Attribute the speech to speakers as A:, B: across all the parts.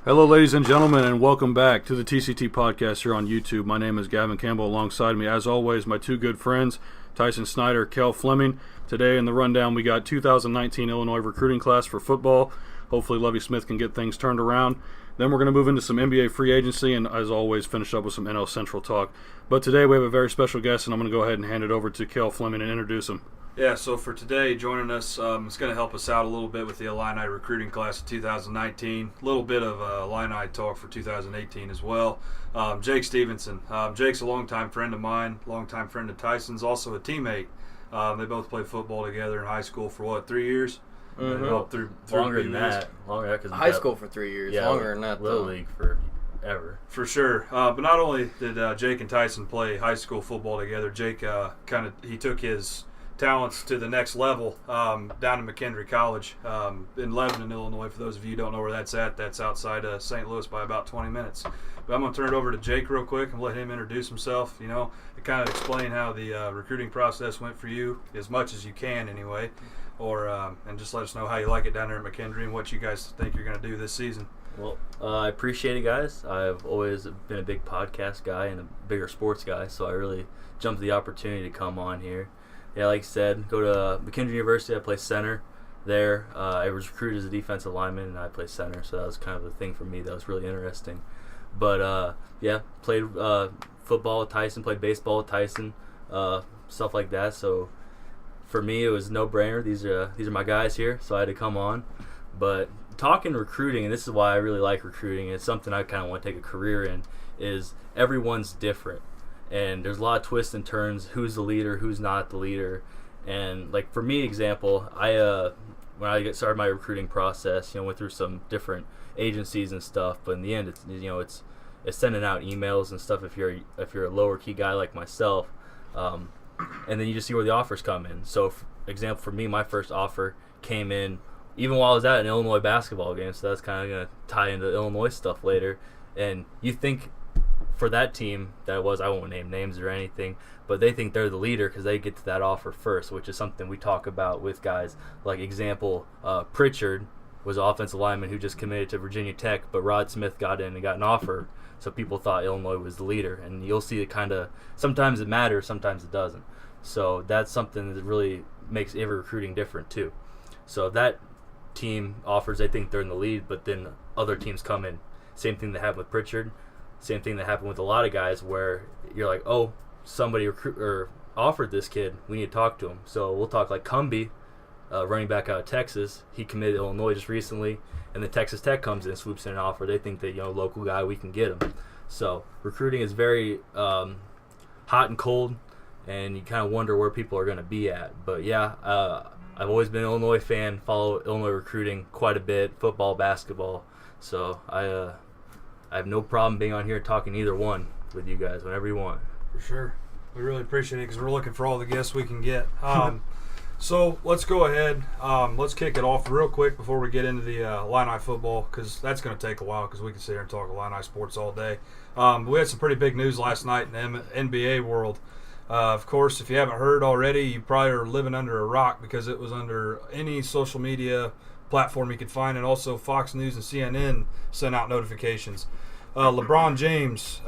A: Hello, ladies and gentlemen, and welcome back to the TCT podcast here on YouTube. My name is Gavin Campbell. Alongside me, as always, my two good friends, Tyson Snyder, Cale Fleming. Today in the rundown, we got 2019 Illinois recruiting class for football. Hopefully, Lovie Smith can get things turned around. Then we're going to move into some NBA free agency, and as always, finish up with some NL Central talk. But today we have a very special guest, and I'm going to go ahead and hand it over to Cale Fleming and introduce him.
B: Yeah, so for today, joining us, it's going to help us out a little bit with the Illini recruiting class of 2019. A little bit of Illini talk for 2018 as well. Jake Stevenson. Jake's a longtime friend of mine, longtime friend of Tyson's, also a teammate. They both played football together in high school for, 3 years?
C: Mm-hmm.
B: Through
C: longer than that.
D: High school for 3 years.
C: Yeah,
D: longer than that,
C: Little League forever.
B: For sure. But not only did Jake and Tyson play high school football together, Jake he took his talents to the next level down in McKendree College in Lebanon, Illinois. For those of you who don't know where that's at, that's outside St. Louis by about 20 minutes. But I'm going to turn it over to Jake real quick and let him introduce himself, to kind of explain how the recruiting process went for you, as much as you can anyway, and just let us know how you like it down there at McKendree and what you guys think you're going to do this season.
C: Well, I appreciate it, guys. I've always been a big podcast guy and a bigger sports guy, so I really jumped the opportunity to come on here. Yeah, like I said, go to McKendree University. I play center there. I was recruited as a defensive lineman, and I play center, so that was kind of the thing for me that was really interesting. But, played football with Tyson, played baseball with Tyson, stuff like that. So for me, it was no-brainer. These are my guys here, so I had to come on. But talking recruiting, and this is why I really like recruiting, and it's something I kind of want to take a career in, is everyone's different. And there's a lot of twists and turns, who's the leader, who's not the leader. And like for me, example, when I started my recruiting process, went through some different agencies and stuff, but in the end it's sending out emails and stuff if you're a lower key guy like myself. And then you just see where the offers come in. So for example, for me, my first offer came in even while I was at an Illinois basketball game, so that's kind of going to tie into Illinois stuff later. And you think for that team I won't name names or anything, but they think they're the leader because they get to that offer first, which is something we talk about with guys. Like example, Pritchard was an offensive lineman who just committed to Virginia Tech, but Rod Smith got in and got an offer, so people thought Illinois was the leader. And you'll see it kind of, sometimes it matters, sometimes it doesn't. So that's something that really makes every recruiting different too. So that team offers, they think they're in the lead, but then other teams come in. Same thing that happened with Pritchard. Same thing that happened with a lot of guys where you're like, oh, somebody offered this kid. We need to talk to him. So we'll talk like Cumbie, running back out of Texas. He committed to Illinois just recently, and then Texas Tech comes in and swoops in an offer. They think that, local guy, we can get him. So recruiting is very hot and cold, and you kind of wonder where people are going to be at. But yeah, I've always been an Illinois fan, follow Illinois recruiting quite a bit, football, basketball. So I have no problem being on here talking either one with you guys whenever you want.
B: For sure. We really appreciate it because we're looking for all the guests we can get. So let's go ahead. Let's kick it off real quick before we get into the Illini football, because that's going to take a while because we can sit here and talk Illini sports all day. We had some pretty big news last night in the NBA world. Of course, if you haven't heard already, you probably are living under a rock because it was under any social media platform you could find, and also Fox News and CNN sent out notifications. LeBron James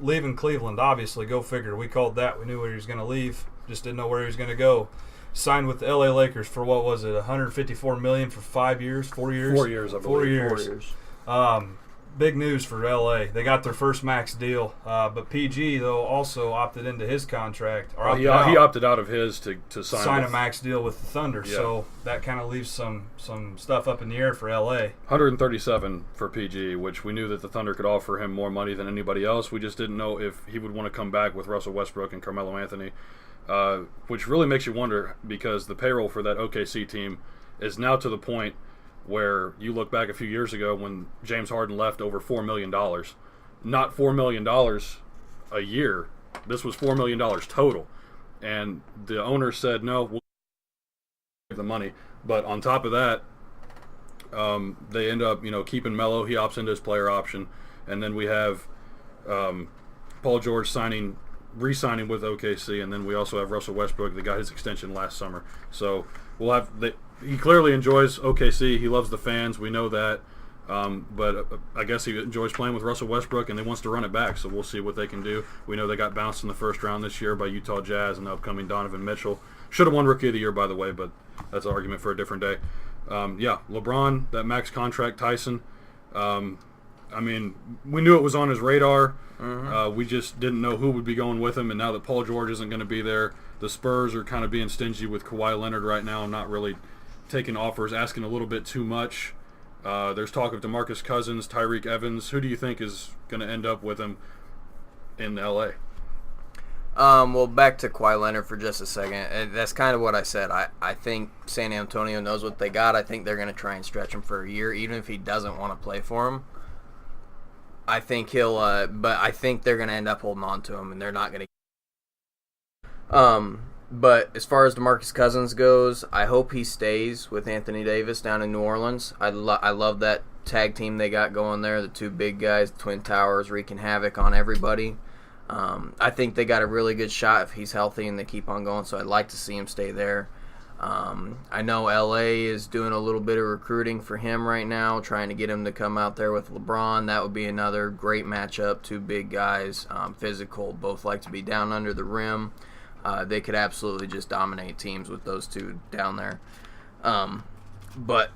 B: leaving Cleveland, obviously, go figure. We called that. We knew where he was going to leave, just didn't know where he was going to go. Signed with the LA Lakers for, what was it, $154 million for 5 years, 4 years?
A: 4 years, I believe.
B: 4 years. 4 years. Big news for LA. They got their first max deal, but PG, though, also opted into his contract. Or
A: he opted out of his to sign
B: a max deal with the Thunder. Yeah. So that kind of leaves some stuff up in the air for LA.
A: 137 for PG, which we knew that the Thunder could offer him more money than anybody else. We just didn't know if he would want to come back with Russell Westbrook and Carmelo Anthony, which really makes you wonder, because the payroll for that OKC team is now to the point where you look back a few years ago when James Harden left, over $4 million. Not $4 million a year. This was $4 million total. And the owner said, no, we'll give the money. But on top of that, they end up, keeping Melo. He opts into his player option. And then we have Paul George re-signing with OKC. And then we also have Russell Westbrook that got his extension last summer. So we'll have he clearly enjoys OKC. He loves the fans. We know that. But I guess he enjoys playing with Russell Westbrook, and he wants to run it back. So we'll see what they can do. We know they got bounced in the first round this year by Utah Jazz and the upcoming Donovan Mitchell. Should have won Rookie of the Year, by the way, but that's an argument for a different day. LeBron, that max contract, Tyson. I mean, we knew it was on his radar. We just didn't know who would be going with him, and now that Paul George isn't going to be there, the Spurs are kind of being stingy with Kawhi Leonard right now, not really taking offers, asking a little bit too much. There's talk of DeMarcus Cousins, Tyreek Evans. Who do you think is going to end up with him in L.A.?
D: Well, back to Kawhi Leonard for just a second. That's kind of what I said. I think San Antonio knows what they got. I think they're going to try and stretch him for a year, even if he doesn't want to play for him. I think he'll, but I think they're going to end up holding on to him, and they're not going to. But as far as DeMarcus Cousins goes, I hope he stays with Anthony Davis down in New Orleans. I love that tag team they got going there, the two big guys, the Twin Towers, wreaking havoc on everybody. I think they got a really good shot if he's healthy and they keep on going, so I'd like to see him stay there. I know LA is doing a little bit of recruiting for him right now, trying to get him to come out there with LeBron. That would be another great matchup. Two big guys, physical, both like to be down under the rim. They could absolutely just dominate teams with those two down there. But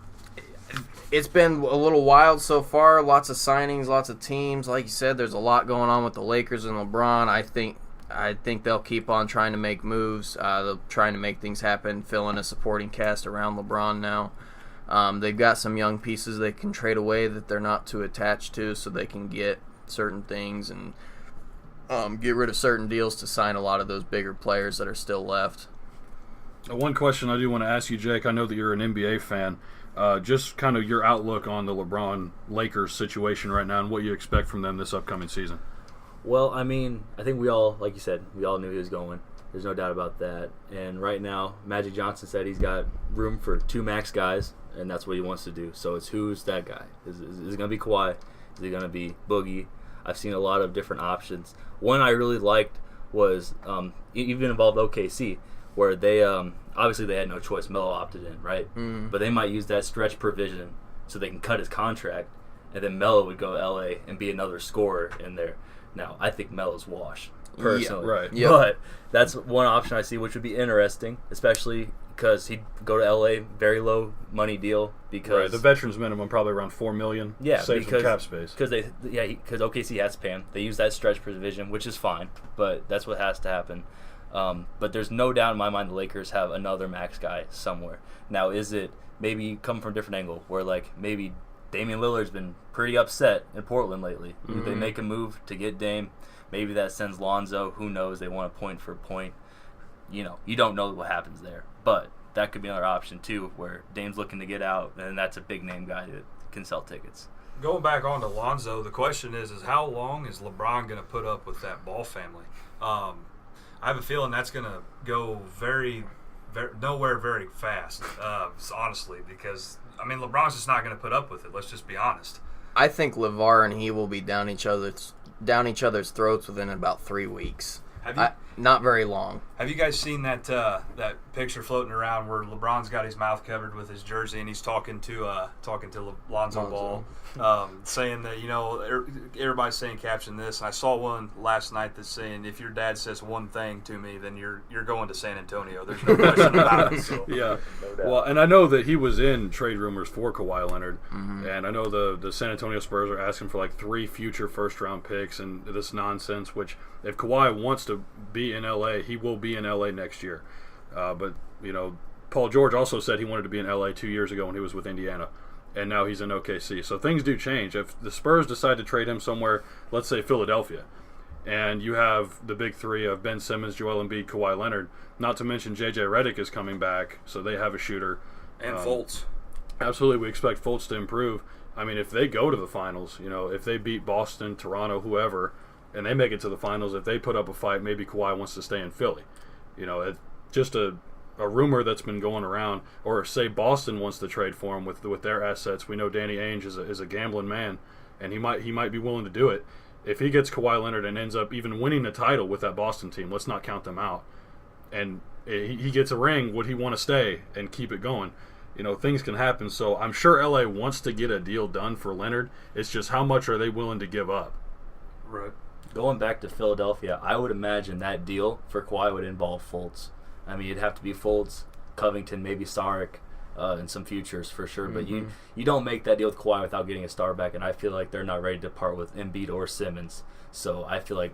D: it's been a little wild so far. Lots of signings, lots of teams. Like you said, there's a lot going on with the Lakers and LeBron. I think they'll keep on trying to make moves. They're trying to make things happen, fill in a supporting cast around LeBron now. They've got some young pieces they can trade away that they're not too attached to, so they can get certain things and get rid of certain deals to sign a lot of those bigger players that are still left.
A: One question I do want to ask you, Jake, I know that you're an NBA fan. Just kind of your outlook on the LeBron-Lakers situation right now and what you expect from them this upcoming season.
C: Well, I mean, I think we all, like you said, we all knew he was going. There's no doubt about that. And right now, Magic Johnson said he's got room for 2 max guys, and that's what he wants to do. So it's who's that guy? Is it going to be Kawhi? Is it going to be Boogie? I've seen a lot of different options. One I really liked was even involved OKC, where they obviously they had no choice. Melo opted in, right? But they might use that stretch provision so they can cut his contract, and then Melo would go to LA and be another scorer in there. Now, I think Melo's washed, personally.
A: Yeah, right.
D: Yep.
C: But that's one option I see, which would be interesting, especially because he'd go to LA, very low money deal. Because
A: the veterans minimum probably around $4 million.
C: Yeah,
A: save some cap space.
C: Because OKC has to pay him. They use that stretch provision, which is fine, but that's what has to happen. But there's no doubt in my mind the Lakers have another max guy somewhere. Now, is it maybe come from a different angle where like maybe Damian Lillard's been pretty upset in Portland lately. They make a move to get Dame. Maybe that sends Lonzo. Who knows? They want a point for a point. You don't know what happens there. But that could be another option too, where Dame's looking to get out, and that's a big name guy that can sell tickets.
B: Going back on to Lonzo, the question is how long is LeBron going to put up with that Ball family? I have a feeling that's going to go nowhere very fast, honestly, because, I mean, LeBron's just not going to put up with it. Let's just be honest.
D: I think LeVar and he will be down each other's throats within about 3 weeks. Not very long.
B: Have you guys seen that picture floating around where LeBron's got his mouth covered with his jersey and he's talking to Lonzo Ball, saying that everybody's saying caption this. And I saw one last night that's saying if your dad says one thing to me, then you're going to San Antonio. There's no question about it. So.
A: Yeah, well, and I know that he was in trade rumors for Kawhi Leonard, and I know the San Antonio Spurs are asking for like 3 future first-round picks and this nonsense. Which if Kawhi wants to be in LA, he will be in LA next year. But Paul George also said he wanted to be in LA 2 years ago when he was with Indiana, and now he's in OKC. So things do change. If the Spurs decide to trade him somewhere, let's say Philadelphia, and you have the big three of Ben Simmons, Joel Embiid, Kawhi Leonard, not to mention JJ Redick is coming back, so they have a shooter.
B: And Fultz.
A: Absolutely, we expect Fultz to improve. I mean, if they go to the finals, if they beat Boston, Toronto, whoever, and they make it to the finals, if they put up a fight, maybe Kawhi wants to stay in Philly. It's just a rumor that's been going around. Or say Boston wants to trade for him with their assets. We know Danny Ainge is a gambling man, and he might be willing to do it. If he gets Kawhi Leonard and ends up even winning the title with that Boston team, let's not count them out, and he gets a ring, would he want to stay and keep it going? things can happen. So I'm sure LA wants to get a deal done for Leonard. It's just how much are they willing to give up?
B: Right.
C: Going back to Philadelphia, I would imagine that deal for Kawhi would involve Fultz. I mean, it'd have to be Fultz, Covington, maybe Saric, and some futures for sure. But you don't make that deal with Kawhi without getting a star back, and I feel like they're not ready to part with Embiid or Simmons. So I feel like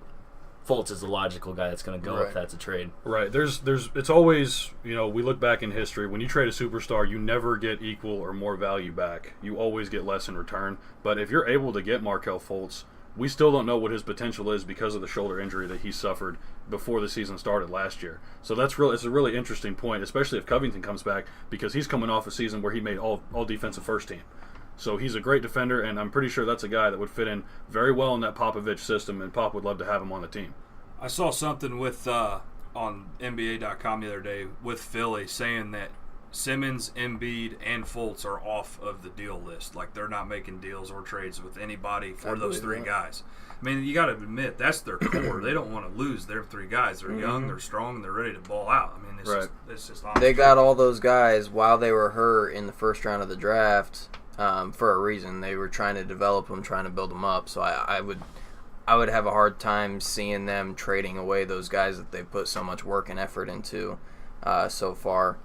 C: Fultz is the logical guy that's going to go if that's a trade.
A: Right. It's always, we look back in history. When you trade a superstar, you never get equal or more value back. You always get less in return. But if you're able to get Markelle Fultz, we still don't know what his potential is because of the shoulder injury that he suffered before the season started last year. So it's a really interesting point, especially if Covington comes back, because he's coming off a season where he made all defensive first team. So he's a great defender, and I'm pretty sure that's a guy that would fit in very well in that Popovich system, and Pop would love to have him on the team.
B: I saw something with on NBA.com the other day with Philly saying that Simmons, Embiid, and Fultz are off of the deal list. Like, they're not making deals or trades with anybody for those three guys. I mean, you got to admit, that's their core. They don't want to lose their three guys. They're young, they're strong, and they're ready to ball out. I mean, it's just honest.
D: They got all those guys while they were hurt in the first round of the draft for a reason. They were trying to develop them, trying to build them up. So I would have a hard time seeing them trading away those guys that they put so much work and effort into so far.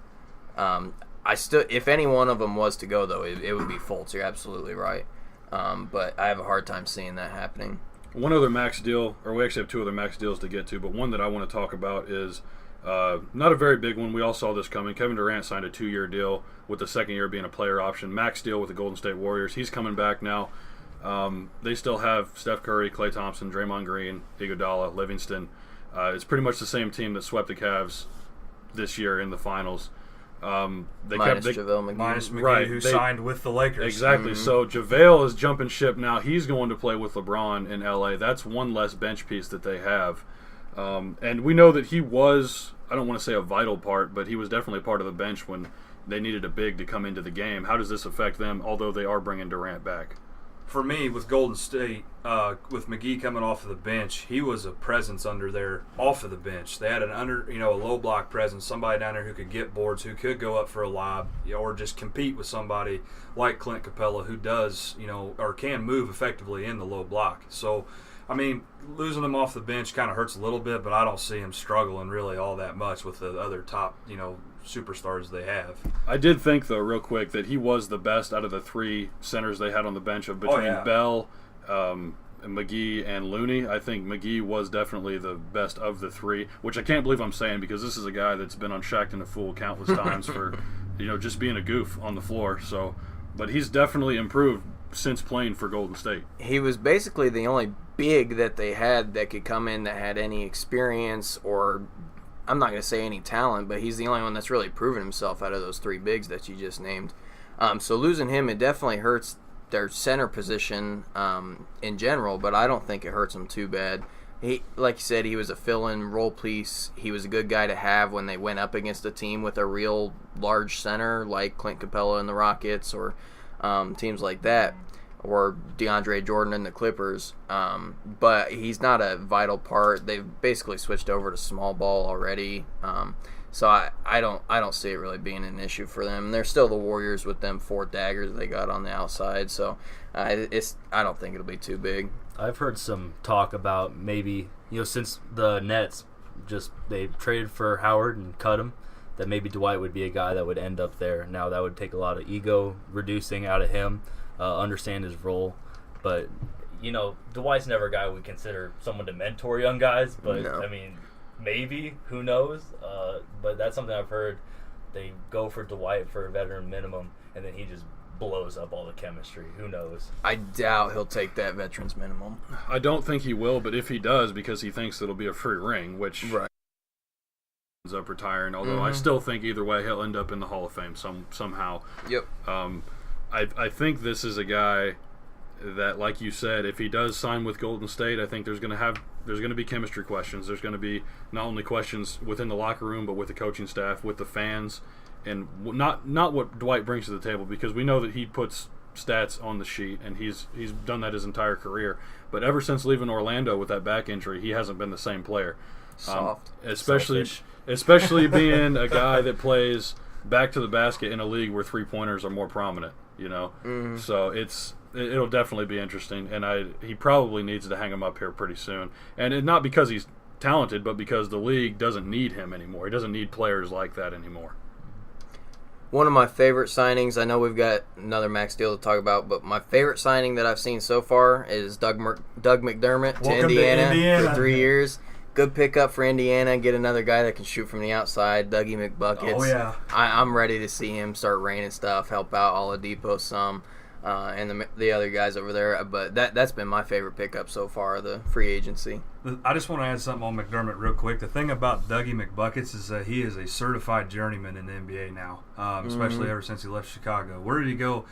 D: If any one of them was to go, though, it would be Fultz. You're absolutely right. But I have a hard time seeing that happening.
A: One other max deal, or we actually have two other max deals to get to, but one that I want to talk about is not a very big one. We all saw this coming. Kevin Durant signed a 2-year deal with the second year being a player option. Max deal with the Golden State Warriors. He's coming back now. They still have Steph Curry, Klay Thompson, Draymond Green, Iguodala, Livingston. It's pretty much the same team that swept the Cavs this year in the finals.
D: Minus JaVale McGee.
B: Minus McGee, who signed with the Lakers.
A: Exactly. So JaVale is jumping ship now. He's going to play with LeBron in LA. That's one less bench piece that they have. And we know that he was, I don't want to say a vital part, but he was definitely part of the bench when they needed a big to come into the game. How does this affect them, although they are bringing Durant back?
B: For me, with Golden State, with McGee coming off of the bench, he was a presence under there off of the bench. They had a low block presence, somebody down there who could get boards, who could go up for a lob, or just compete with somebody like Clint Capella, who does, or can move effectively in the low block. So, I mean, losing him off the bench kind of hurts a little bit, but I don't see him struggling really all that much with the other top, superstars they have.
A: I did think, though, real quick, that he was the best out of the three centers they had on the bench between Bell, McGee, and Looney. I think McGee was definitely the best of the three, which I can't believe I'm saying because this is a guy that's been on Shaqtin' a Fool countless times for, just being a goof on the floor. So, but he's definitely improved since playing for Golden State.
D: He was basically the only big that they had that could come in that had any experience or, I'm not going to say any talent, but he's the only one that's really proven himself out of those three bigs that you just named. So losing him, it definitely hurts their center position in general, but I don't think it hurts them too bad. He, like you said, he was a fill-in role piece. He was a good guy to have when they went up against a team with a real large center like Clint Capella and the Rockets or teams like that, or DeAndre Jordan and the Clippers. But he's not a vital part. They've basically switched over to small ball already. So I don't see it really being an issue for them. They're still the Warriors with them 4 daggers they got on the outside. So I don't think it'll be too big.
C: I've heard some talk about maybe, since the Nets they traded for Howard and cut him, that maybe Dwight would be a guy that would end up there. Now that would take a lot of ego reducing out of him, understand his role. But, Dwight's never a guy we consider someone to mentor young guys. But,
D: No.
C: I mean, maybe, who knows? But that's something I've heard. They go for Dwight for a veteran minimum, and then he just blows up all the chemistry. Who knows?
D: I doubt he'll take that veterans minimum.
A: I don't think he will, but if he does, because he thinks it'll be a free ring, which ends up retiring, although I still think either way he'll end up in the Hall of Fame somehow.
D: Yep.
A: I think this is a guy that, like you said, if he does sign with Golden State, I think there's going to be chemistry questions. There's going to be not only questions within the locker room, but with the coaching staff, with the fans, and not what Dwight brings to the table, because we know that he puts stats on the sheet, and he's done that his entire career. But ever since leaving Orlando with that back injury, he hasn't been the same player.
D: Soft.
A: Especially being a guy that plays back to the basket in a league where three-pointers are more prominent, you know.
D: Mhm.
A: So it'll definitely be interesting, and he probably needs to hang him up here pretty soon. And not because he's talented, but because the league doesn't need him anymore. He doesn't need players like that anymore.
D: One of my favorite signings, I know we've got another max deal to talk about, but my favorite signing that I've seen so far is Doug McDermott to
B: Welcome to
D: Indiana
B: Indiana.
D: for 3 years. Good pickup for Indiana. Get another guy that can shoot from the outside, Dougie McBuckets.
B: Oh, yeah.
D: I'm ready to see him start raining stuff, help out Oladipo some, and the other guys over there. But that's been my favorite pickup so far, the free agency.
B: I just want to add something on McDermott real quick. The thing about Dougie McBuckets is that he is a certified journeyman in the NBA now, especially ever since he left Chicago. Where did he go?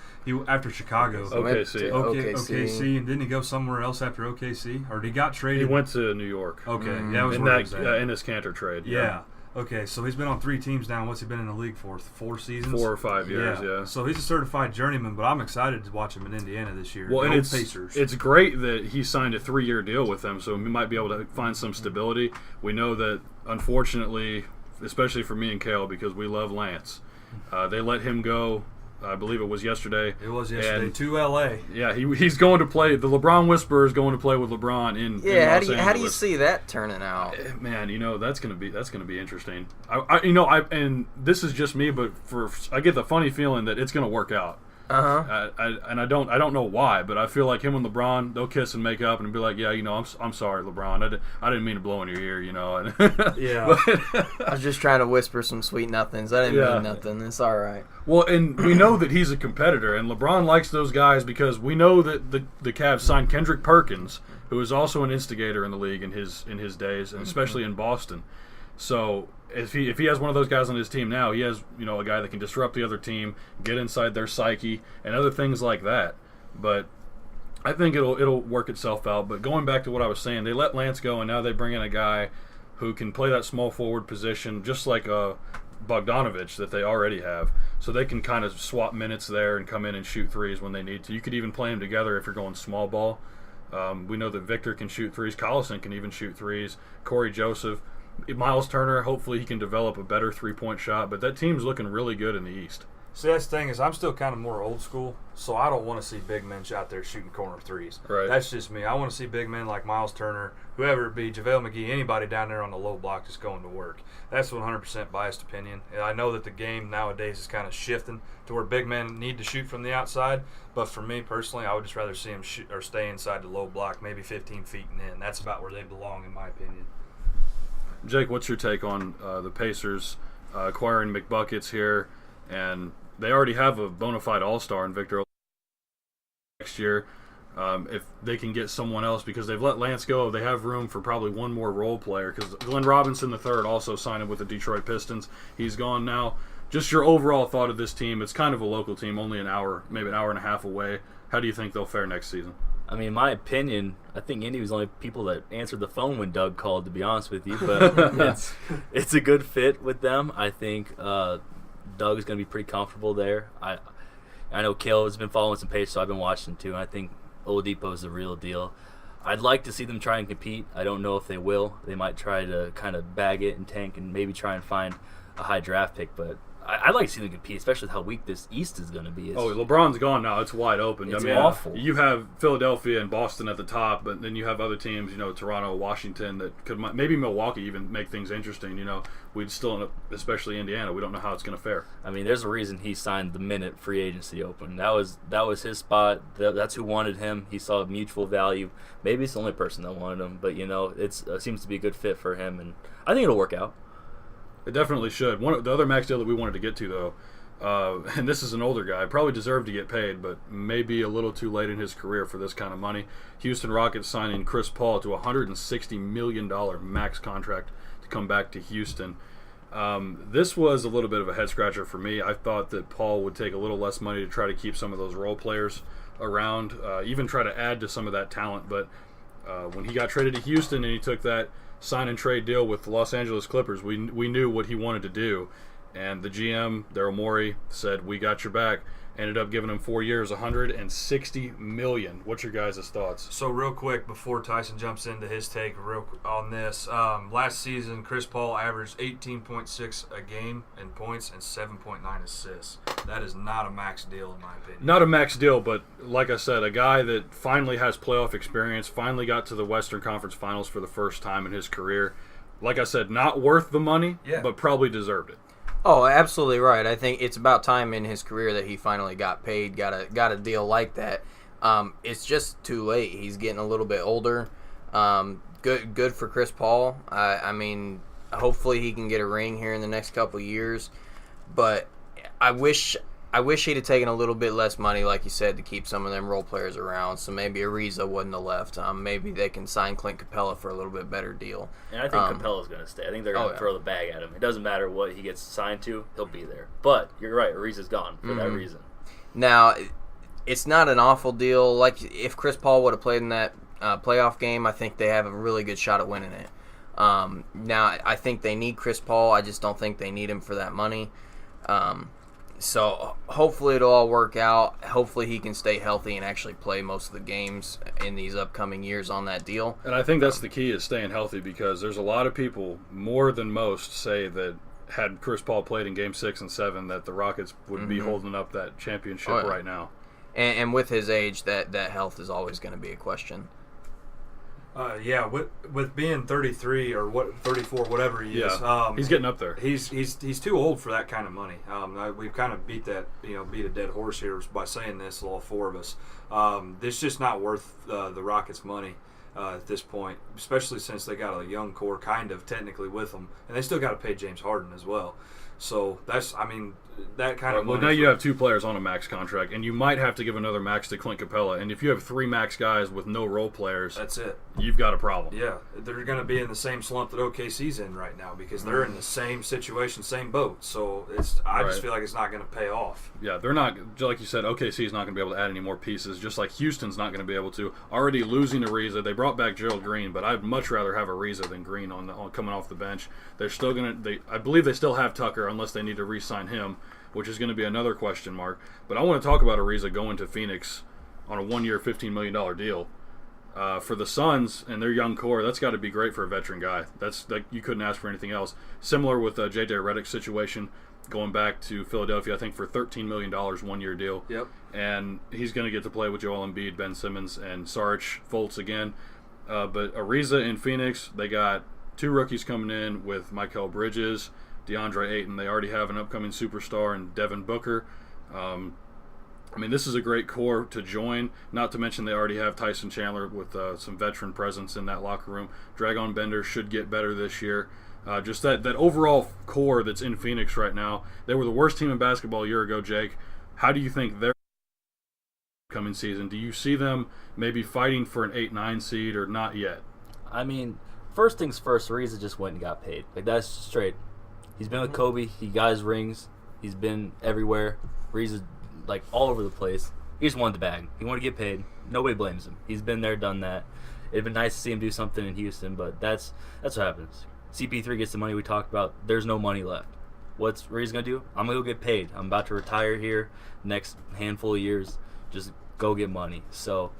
B: After Chicago.
A: OKC.
B: OKC, and didn't he go somewhere else after OKC? Or he got traded?
A: He went to New York.
B: Okay, that was
A: in
B: where he was at.
A: in this Cantor trade.
B: Yeah. Okay, so he's been on 3 teams now. What's he been in the league for? 4 seasons?
A: 4 or 5 years, yeah.
B: So he's a certified journeyman, but I'm excited to watch him in Indiana this year.
A: Well, and
B: Pacers.
A: it's great that he signed a 3-year deal with them, so we might be able to find some stability. We know that, unfortunately, especially for me and Cale, because we love Lance, they let him go. I believe it was yesterday.
B: It was yesterday to L.A.
A: Yeah, he's going to play. The LeBron Whisperer is going to play with LeBron in Los Angeles.
D: How do you see that turning out?
A: Man, that's gonna be interesting. And this is just me, but I get the funny feeling that it's gonna work out. And I don't know why, but I feel like him and LeBron, they'll kiss and make up and be like, yeah, I'm sorry, LeBron, I didn't mean to blow in your ear, And
B: Yeah.
D: I was just trying to whisper some sweet nothings. I didn't mean nothing. It's all right.
A: Well, and we know that he's a competitor, and LeBron likes those guys because we know that the Cavs signed Kendrick Perkins, who is also an instigator in the league in his days, and especially in Boston. So if he has one of those guys on his team now, he has a guy that can disrupt the other team, get inside their psyche, and other things like that. But I think it'll work itself out. But going back to what I was saying, they let Lance go, and now they bring in a guy who can play that small forward position, just like Bogdanovich that they already have. So they can kind of swap minutes there and come in and shoot threes when they need to. You could even play them together if you're going small ball. We know that Victor can shoot threes. Collison can even shoot threes. Corey Joseph. Miles Turner, hopefully he can develop a better three-point shot, but that team's looking really good in the East.
B: See, that's the thing is I'm still kind of more old school, so I don't want to see big men out there shooting corner threes.
A: Right.
B: That's just me. I want to see big men like Miles Turner, whoever it be, JaVale McGee, anybody down there on the low block just going to work. That's 100% biased opinion. And I know that the game nowadays is kind of shifting to where big men need to shoot from the outside, but for me personally, I would just rather see them stay inside the low block, maybe 15 feet and in. That's about where they belong in my opinion.
A: Jake, what's your take on the Pacers acquiring McBuckets here? And they already have a bona fide all-star in Victor next year. If they can get someone else, because they've let Lance go, they have room for probably one more role player, because Glenn Robinson III also signed with the Detroit Pistons. He's gone now. Just your overall thought of this team. It's kind of a local team, only maybe an hour and a half away. How do you think they'll fare next season?
C: I mean, in my opinion, I think Indy was the only people that answered the phone when Doug called, to be honest with you. But it's a good fit with them. I think Doug is going to be pretty comfortable there. I know Cale has been following some pace, so I've been watching too. And I think Oladipo is the real deal. I'd like to see them try and compete. I don't know if they will. They might try to kind of bag it and tank and maybe try and find a high draft pick, but I'd like to see them compete, especially with how weak this East is going to be.
A: LeBron's gone now. It's wide open.
C: It's awful.
A: You have Philadelphia and Boston at the top, but then you have other teams, Toronto, Washington, that could maybe Milwaukee even make things interesting. We'd still, especially Indiana, we don't know how it's going to fare.
C: I mean, there's a reason he signed the minute free agency open. That was his spot. That's who wanted him. He saw mutual value. Maybe it's the only person that wanted him, but it seems to be a good fit for him, and I think it'll work out.
A: It definitely should. The other max deal that we wanted to get to, though, and this is an older guy, probably deserved to get paid, but maybe a little too late in his career for this kind of money. Houston Rockets signing Chris Paul to a $160 million max contract to come back to Houston. This was a little bit of a head-scratcher for me. I thought that Paul would take a little less money to try to keep some of those role players around, even try to add to some of that talent, but when he got traded to Houston and he took that sign and trade deal with the Los Angeles Clippers, we knew what he wanted to do, and the GM Daryl Morey said, "We got your back," Ended up giving him 4 years, $160 million. What's your guys' thoughts?
B: So real quick, before Tyson jumps into his take on this, last season Chris Paul averaged 18.6 a game in points and 7.9 assists. That is not a max deal in my opinion.
A: Not a max deal, but like I said, a guy that finally has playoff experience, finally got to the Western Conference Finals for the first time in his career. Like I said, not worth the money, but probably deserved it.
D: Oh, absolutely right. I think it's about time in his career that he finally got paid, got a deal like that. It's just too late. He's getting a little bit older. Good for Chris Paul. I mean, hopefully he can get a ring here in the next couple of years. But I wish he'd have taken a little bit less money, like you said, to keep some of them role players around. So maybe Ariza wouldn't have left. Maybe they can sign Clint Capella for a little bit better deal.
C: And I think Capella's going to stay. I think they're going to throw the bag at him. It doesn't matter what he gets signed to, he'll be there. But you're right, Ariza's gone for that reason.
D: Now, it's not an awful deal. Like, if Chris Paul would have played in that playoff game, I think they have a really good shot at winning it. Now, I think they need Chris Paul. I just don't think they need him for that money. So hopefully it'll all work out. Hopefully he can stay healthy and actually play most of the games in these upcoming years on that deal.
A: And I think that's the key, is staying healthy, because there's a lot of people, more than most, say that had Chris Paul played in Game 6 and 7, that the Rockets would be holding up that championship right now.
D: And with his age, that health is always going to be a question.
B: With being 33 or 34, whatever he is,
A: he's getting up there.
B: He's too old for that kind of money. We've kind of beat a dead horse here by saying this, all four of us. This is just not worth the Rockets' money at this point, especially since they got a young core kind of technically with them, and they still got to pay James Harden as well. So that kind of money.
A: Well, now you have two players on a max contract, and you might have to give another max to Clint Capella. And if you have three max guys with no role players,
B: that's it.
A: You've got a problem.
B: Yeah, they're going to be in the same slump that OKC's in right now, because they're in the same situation, same boat. So I just feel like it's not going to pay off.
A: Yeah, they're not, like you said, OKC's not going to be able to add any more pieces, just like Houston's not going to be able to. Already losing Ariza, they brought back Gerald Green, but I'd much rather have Ariza than Green on coming off the bench. They're still going to. I believe they still have Tucker, unless they need to re-sign him, which is going to be another question mark. But I want to talk about Ariza going to Phoenix on a 1-year, $15 million deal. For the Suns and their young core, that's got to be great for a veteran guy. That's like, you couldn't ask for anything else. Similar with JJ Redick's situation, going back to Philadelphia, I think for $13 million, 1-year deal.
B: Yep. And
A: he's going to get to play with Joel Embiid, Ben Simmons, and Saric Fultz again. But Ariza in Phoenix, they got two rookies coming in with Mikal Bridges, DeAndre Ayton. They already have an upcoming superstar in Devin Booker. This is a great core to join, not to mention they already have Tyson Chandler with some veteran presence in that locker room. Dragon Bender should get better this year. Just that overall core that's in Phoenix right now. They were the worst team in basketball a year ago, Jake. How do you think they're coming season? Do you see them maybe fighting for an 8-9 seed or not yet?
C: First things first, Ariza just went and got paid. Like, that's straight. He's been with Kobe. He got his rings. He's been everywhere. Ariza's like all over the place. He just wanted the bag. He wanted to get paid. Nobody blames him. He's been there, done that. It'd been nice to see him do something in Houston, but that's what happens. CP3 gets the money we talked about. There's no money left. What's Ariza gonna do? I'm gonna go get paid. I'm about to retire here next handful of years. Just go get money. So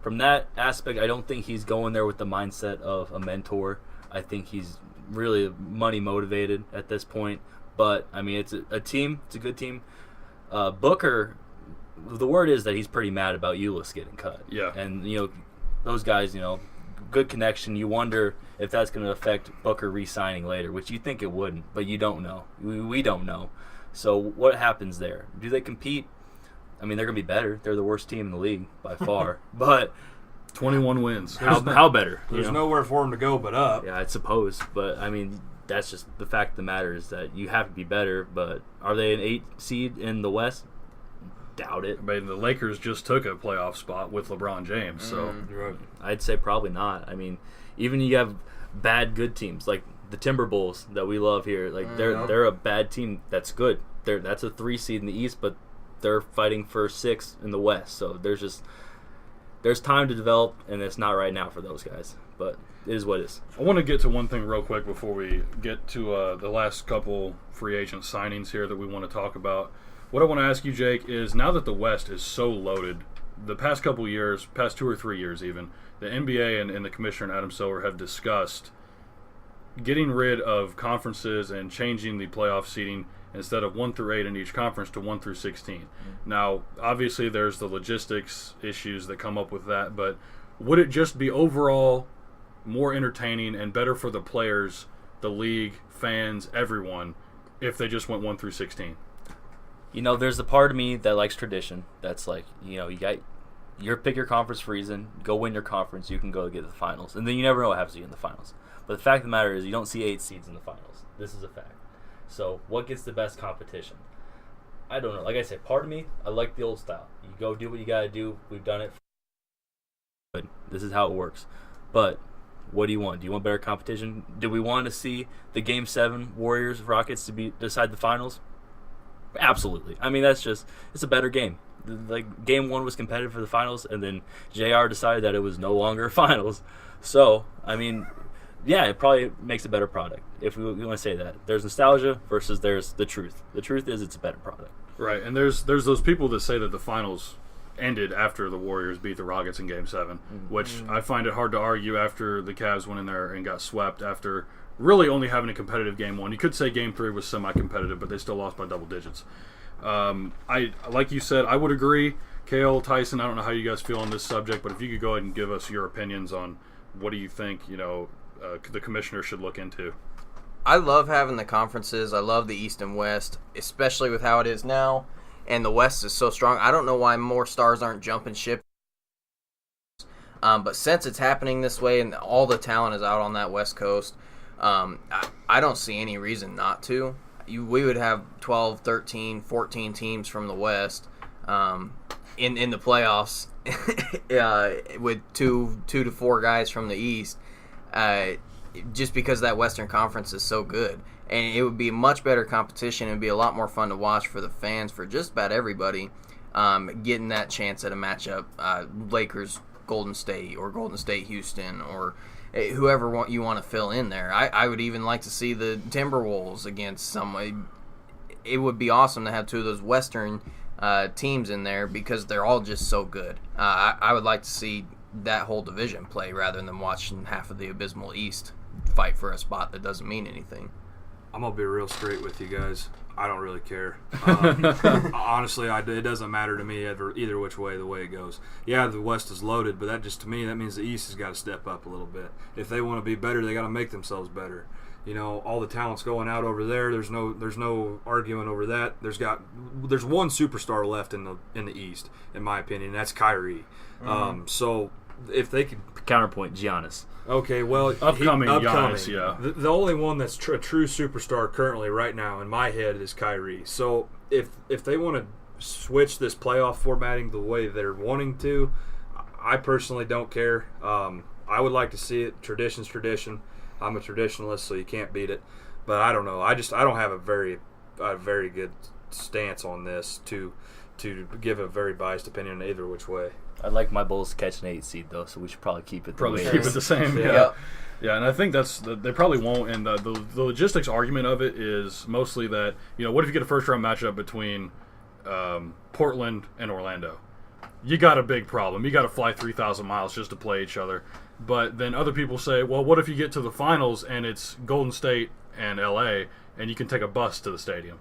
C: from that aspect, I don't think he's going there with the mindset of a mentor. I think he's really money motivated at this point. But it's a team. It's a good team. Booker, the word is that he's pretty mad about Ulis getting cut.
A: Yeah.
C: And, those guys, good connection. You wonder if that's going to affect Booker re-signing later, which you think it wouldn't, but you don't know. We don't know. So what happens there? Do they compete? They're going to be better. They're the worst team in the league by far. But
A: 21 wins.
C: How better?
B: There's nowhere for them to go but up.
C: Yeah, I suppose. But, that's just the fact of the matter, is that you have to be better. But are they an 8 seed in the West? Doubt it.
A: The Lakers just took a playoff spot with LeBron James, so
B: Right.
C: I'd say probably not. Even you have bad good teams like the Timberwolves that we love here. Like they're a bad team that's good. That's a 3 seed in the East, but they're fighting for 6 in the West. So there's time to develop, and it's not right now for those guys. But it is what it is.
A: I want to get to one thing real quick before we get to the last couple free agent signings here that we want to talk about. What I want to ask you, Jake, is now that the West is so loaded, the past couple years, past 2 or 3 years even, the NBA and the commissioner, Adam Silver, have discussed getting rid of conferences and changing the playoff seeding instead of 1 through 8 in each conference to 1 through 16. Now, obviously, there's the logistics issues that come up with that, but would it just be overall more entertaining and better for the players, the league, fans, everyone, if they just went 1 through 16?
C: You know, there's a part of me that likes tradition. That's like, you know, you pick your conference for a reason. Go win your conference. You can go get to the finals. And then you never know what happens to you in the finals. But the fact of the matter is you don't see 8 seeds in the finals. This is a fact. So what gets the best competition? I don't know. Like I said, part of me, I like the old style. You go do what you got to do. We've done it. Good. This is how it works. But what do you want? Do you want better competition? Do we want to see the Game 7 Warriors-Rockets to decide the finals? Absolutely. I mean, it's a better game. Like, Game 1 was competitive for the finals, and then JR decided that it was no longer finals. So, I mean, yeah, it probably makes a better product, if we want to say that. There's nostalgia versus there's the truth. The truth is it's a better product.
A: Right, and there's those people that say that the finals ended after the Warriors beat the Rockets in Game 7, which I find it hard to argue after the Cavs went in there and got swept after really only having a competitive Game 1. You could say Game 3 was semi-competitive, but they still lost by double digits. Like you said, I would agree. Cale, Tyson, I don't know how you guys feel on this subject, but if you could go ahead and give us your opinions on what do you think, the commissioner should look into.
D: I love having the conferences. I love the East and West, especially with how it is now. And the West is so strong. I don't know why more stars aren't jumping ship. But since it's happening this way and all the talent is out on that West Coast, I don't see any reason not to. We would have 12, 13, 14 teams from the West in the playoffs with two to four guys from the East, just because that Western Conference is so good. And it would be much better competition. It would be a lot more fun to watch for the fans, for just about everybody, getting that chance at a matchup, Lakers, Golden State, or Golden State, Houston, or whoever you want to fill in there. I would even like to see the Timberwolves against somebody. It would be awesome to have two of those Western teams in there because they're all just so good. I would like to see that whole division play rather than watching half of the abysmal East fight for a spot that doesn't mean anything.
B: I'm going to be real straight with you guys. I don't really care. Honestly, it doesn't matter to me either which way the way it goes. Yeah, the West is loaded, but to me, that means the East has got to step up a little bit. If they want to be better, they got to make themselves better. All the talent's going out over there. There's no arguing over that. There's one superstar left in the East, in my opinion, and that's Kyrie. So if they could
C: counterpoint, Giannis.
B: Okay, well,
A: upcoming. Giannis, yeah.
B: The only one that's a true superstar currently right now in my head is Kyrie. So if they want to switch this playoff formatting the way they're wanting to, I personally don't care. I would like to see it. Tradition's tradition. I'm a traditionalist, so you can't beat it. But I don't know. I don't have a very good stance on this to give a very biased opinion either which way.
C: I'd like my Bulls to catch an 8 seed, though, so we should probably keep it the way it is.
A: The same. Yeah. Yeah, and I think they probably won't. And the logistics argument of it is mostly that, what if you get a first-round matchup between Portland and Orlando? You got a big problem. You got to fly 3,000 miles just to play each other. But then other people say, well, what if you get to the finals and it's Golden State and L.A., and you can take a bus to the stadium?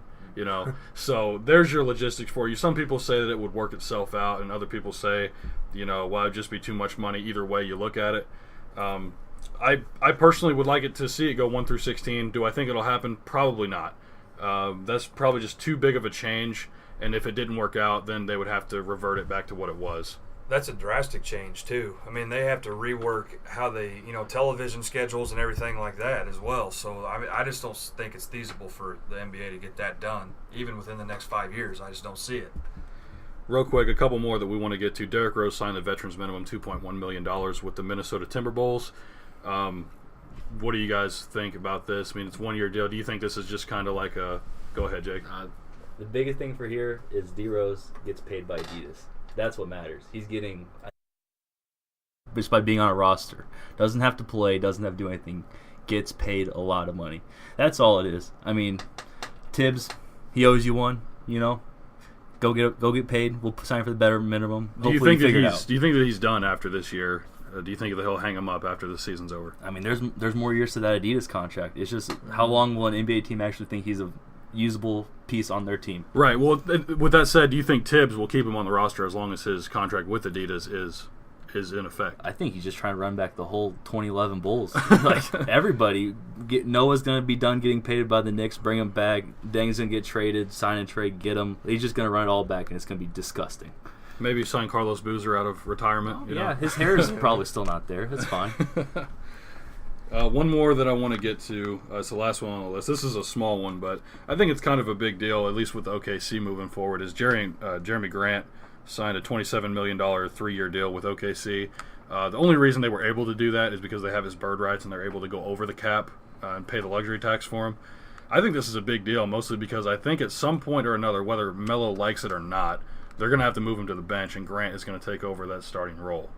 A: So there's your logistics for you. Some people say that it would work itself out, and other people say, well, it'd just be too much money either way you look at it. I personally would like it to see it go 1 through 16. Do I think it'll happen? Probably not. That's probably just too big of a change, and if it didn't work out, then they would have to revert it back to what it was.
B: That's a drastic change, too. I mean, they have to rework how they, television schedules and everything like that as well. So, I just don't think it's feasible for the NBA to get that done, even within the next 5 years. I just don't see it.
A: Real quick, a couple more that we want to get to. Derrick Rose signed the veterans minimum $2.1 million with the Minnesota Timberwolves. What do you guys think about this? I mean, it's a 1-year deal. Do you think this is just kind of like a – go ahead, Jake.
C: The biggest thing for here is D. Rose gets paid by Adidas. That's what matters. He's getting, just by being on a roster, doesn't have to play, doesn't have to do anything, gets paid a lot of money. That's all it is. I mean, Tibbs, he owes you one, Go get paid. We'll sign for the better minimum.
A: Do you think that he's done after this year? Do you think that he'll hang him up after the season's over?
C: I mean, there's more years to that Adidas contract. It's just how long will an NBA team actually think he's a usable piece on their team?
A: Right. Well, with that said, do you think Tibbs will keep him on the roster as long as his contract with Adidas is in effect?
C: I think he's just trying to run back the whole 2011 Bulls. Like everybody, Noah's going to be done getting paid by the Knicks. Bring him back. Deng's going to get traded. Sign and trade. Get him. He's just going to run it all back, and it's going to be disgusing.
A: Maybe sign Carlos Boozer out of retirement.
C: You know? His hair is probably still not there. That's fine.
A: One more that I want to get to. It's the last one on the list. This is a small one, but I think it's kind of a big deal, at least with OKC moving forward, is Jeremy Grant signed a $27 million 3-year deal with OKC. The only reason they were able to do that is because they have his bird rights and they're able to go over the cap and pay the luxury tax for him. I think this is a big deal, mostly because I think at some point or another, whether Melo likes it or not, they're going to have to move him to the bench, and Grant is going to take over that starting role.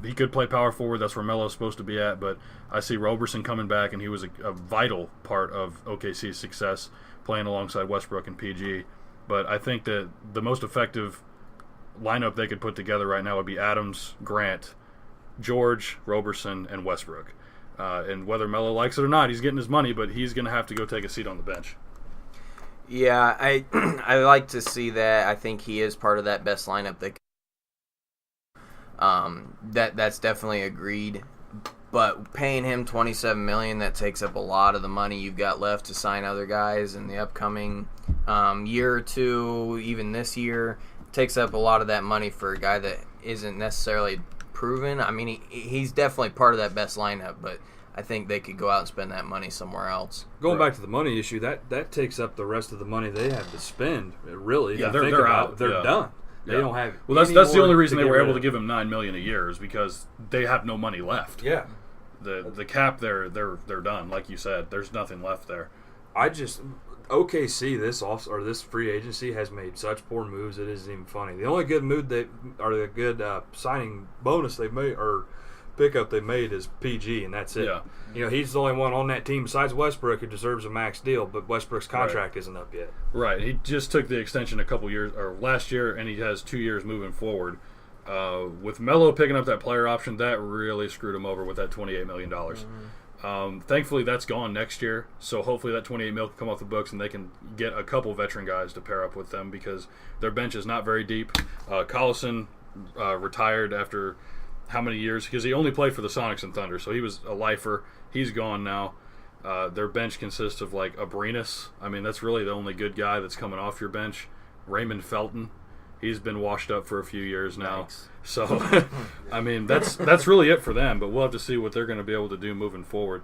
A: He could play power forward. That's where Melo's supposed to be at, but I see Roberson coming back, and he was a vital part of OKC's success playing alongside Westbrook and PG. But I think that the most effective lineup they could put together right now would be Adams, Grant, George, Roberson, and Westbrook. And whether Melo likes it or not, he's getting his money, but he's going to have to go take a seat on the bench.
D: Yeah, I like to see that. I think he is part of that best lineup. That's definitely agreed. But paying him $27 million, that takes up a lot of the money you've got left to sign other guys in the upcoming year or two, even this year. Takes up a lot of that money for a guy that isn't necessarily proven. I mean, he's definitely part of that best lineup, but I think they could go out and spend that money somewhere else.
B: Going back to the money issue, that takes up the rest of the money they have to spend. Really,
A: yeah, they're out.
B: They're done. They don't have.
A: Well, that's the only reason they were able to give him $9 million a year is because they have no money left.
B: Yeah,
A: the cap they're done. Like you said, there's nothing left there.
B: OKC this free agency has made such poor moves it isn't even funny. The only good signing bonus they've made or pickup they made is PG, and that's it.
A: Yeah.
B: You know, he's the only one on that team besides Westbrook who deserves a max deal, but Westbrook's contract isn't up yet.
A: Right. He just took the extension a couple years or last year, and he has 2 years moving forward. With Melo picking up that player option, that really screwed him over with that $28 million. Mm-hmm. Thankfully, that's gone next year, so hopefully that $28 million can come off the books and they can get a couple veteran guys to pair up with them because their bench is not very deep. Collison retired after how many years? Because he only played for the Sonics and Thunder, so he was a lifer. He's gone now. Their bench consists of like Abrinas. I mean, that's really the only good guy that's coming off your bench. Raymond Felton. He's been washed up for a few years now. Thanks. So, I mean, that's really it for them. But we'll have to see what they're going to be able to do moving forward.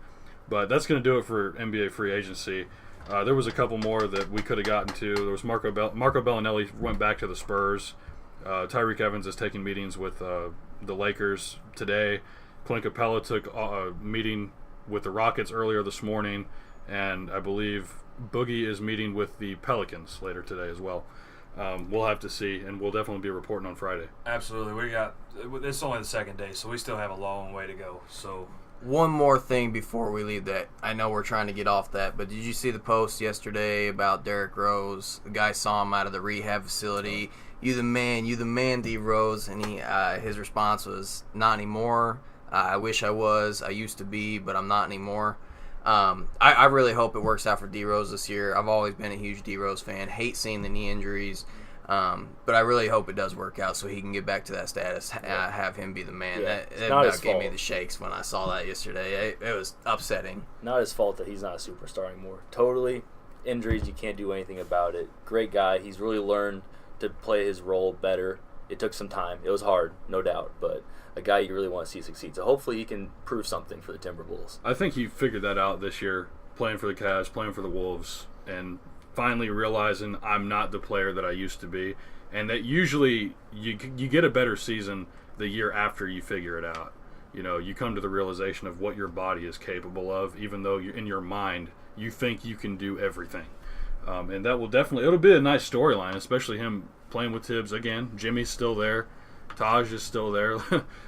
A: But that's going to do it for NBA free agency. There was a couple more that we could have gotten to. There was Marco Bellinelli went back to the Spurs. Tyreek Evans is taking meetings with the Lakers today. Clint Capella took a meeting with the Rockets earlier this morning, and I believe Boogie is meeting with the Pelicans later today as well. We'll have to see, and we'll definitely be reporting on Friday.
B: Absolutely. It's only the second day, so we still have a long way to go. So
D: one more thing before we leave that. I know we're trying to get off that, but did you see the post yesterday about Derrick Rose? The guy saw him out of the rehab facility. You the man, D Rose, and his response was, "Not anymore. I wish I was. I used to be, but I'm not anymore." I really hope it works out for D Rose this year. I've always been a huge D Rose fan. Hate seeing the knee injuries, but I really hope it does work out so he can get back to that status. Have him be the man.
E: Yeah,
D: that about gave me the shakes when I saw that yesterday. It was upsetting.
E: Not his fault that he's not a superstar anymore. Totally injuries. You can't do anything about it. Great guy. He's really learned to play his role better. It took some time. It was hard, no doubt, but a guy you really want to see succeed. So hopefully he can prove something for the Timberwolves.
A: I think he figured that out this year, playing for the Cavs, playing for the Wolves, and finally realizing I'm not the player that I used to be. And that usually you get a better season the year after you figure it out. You know, you come to the realization of what your body is capable of, even though in your mind you think you can do everything. And that will it'll be a nice storyline, especially him playing with Tibbs again. Jimmy's still there. Taj is still there.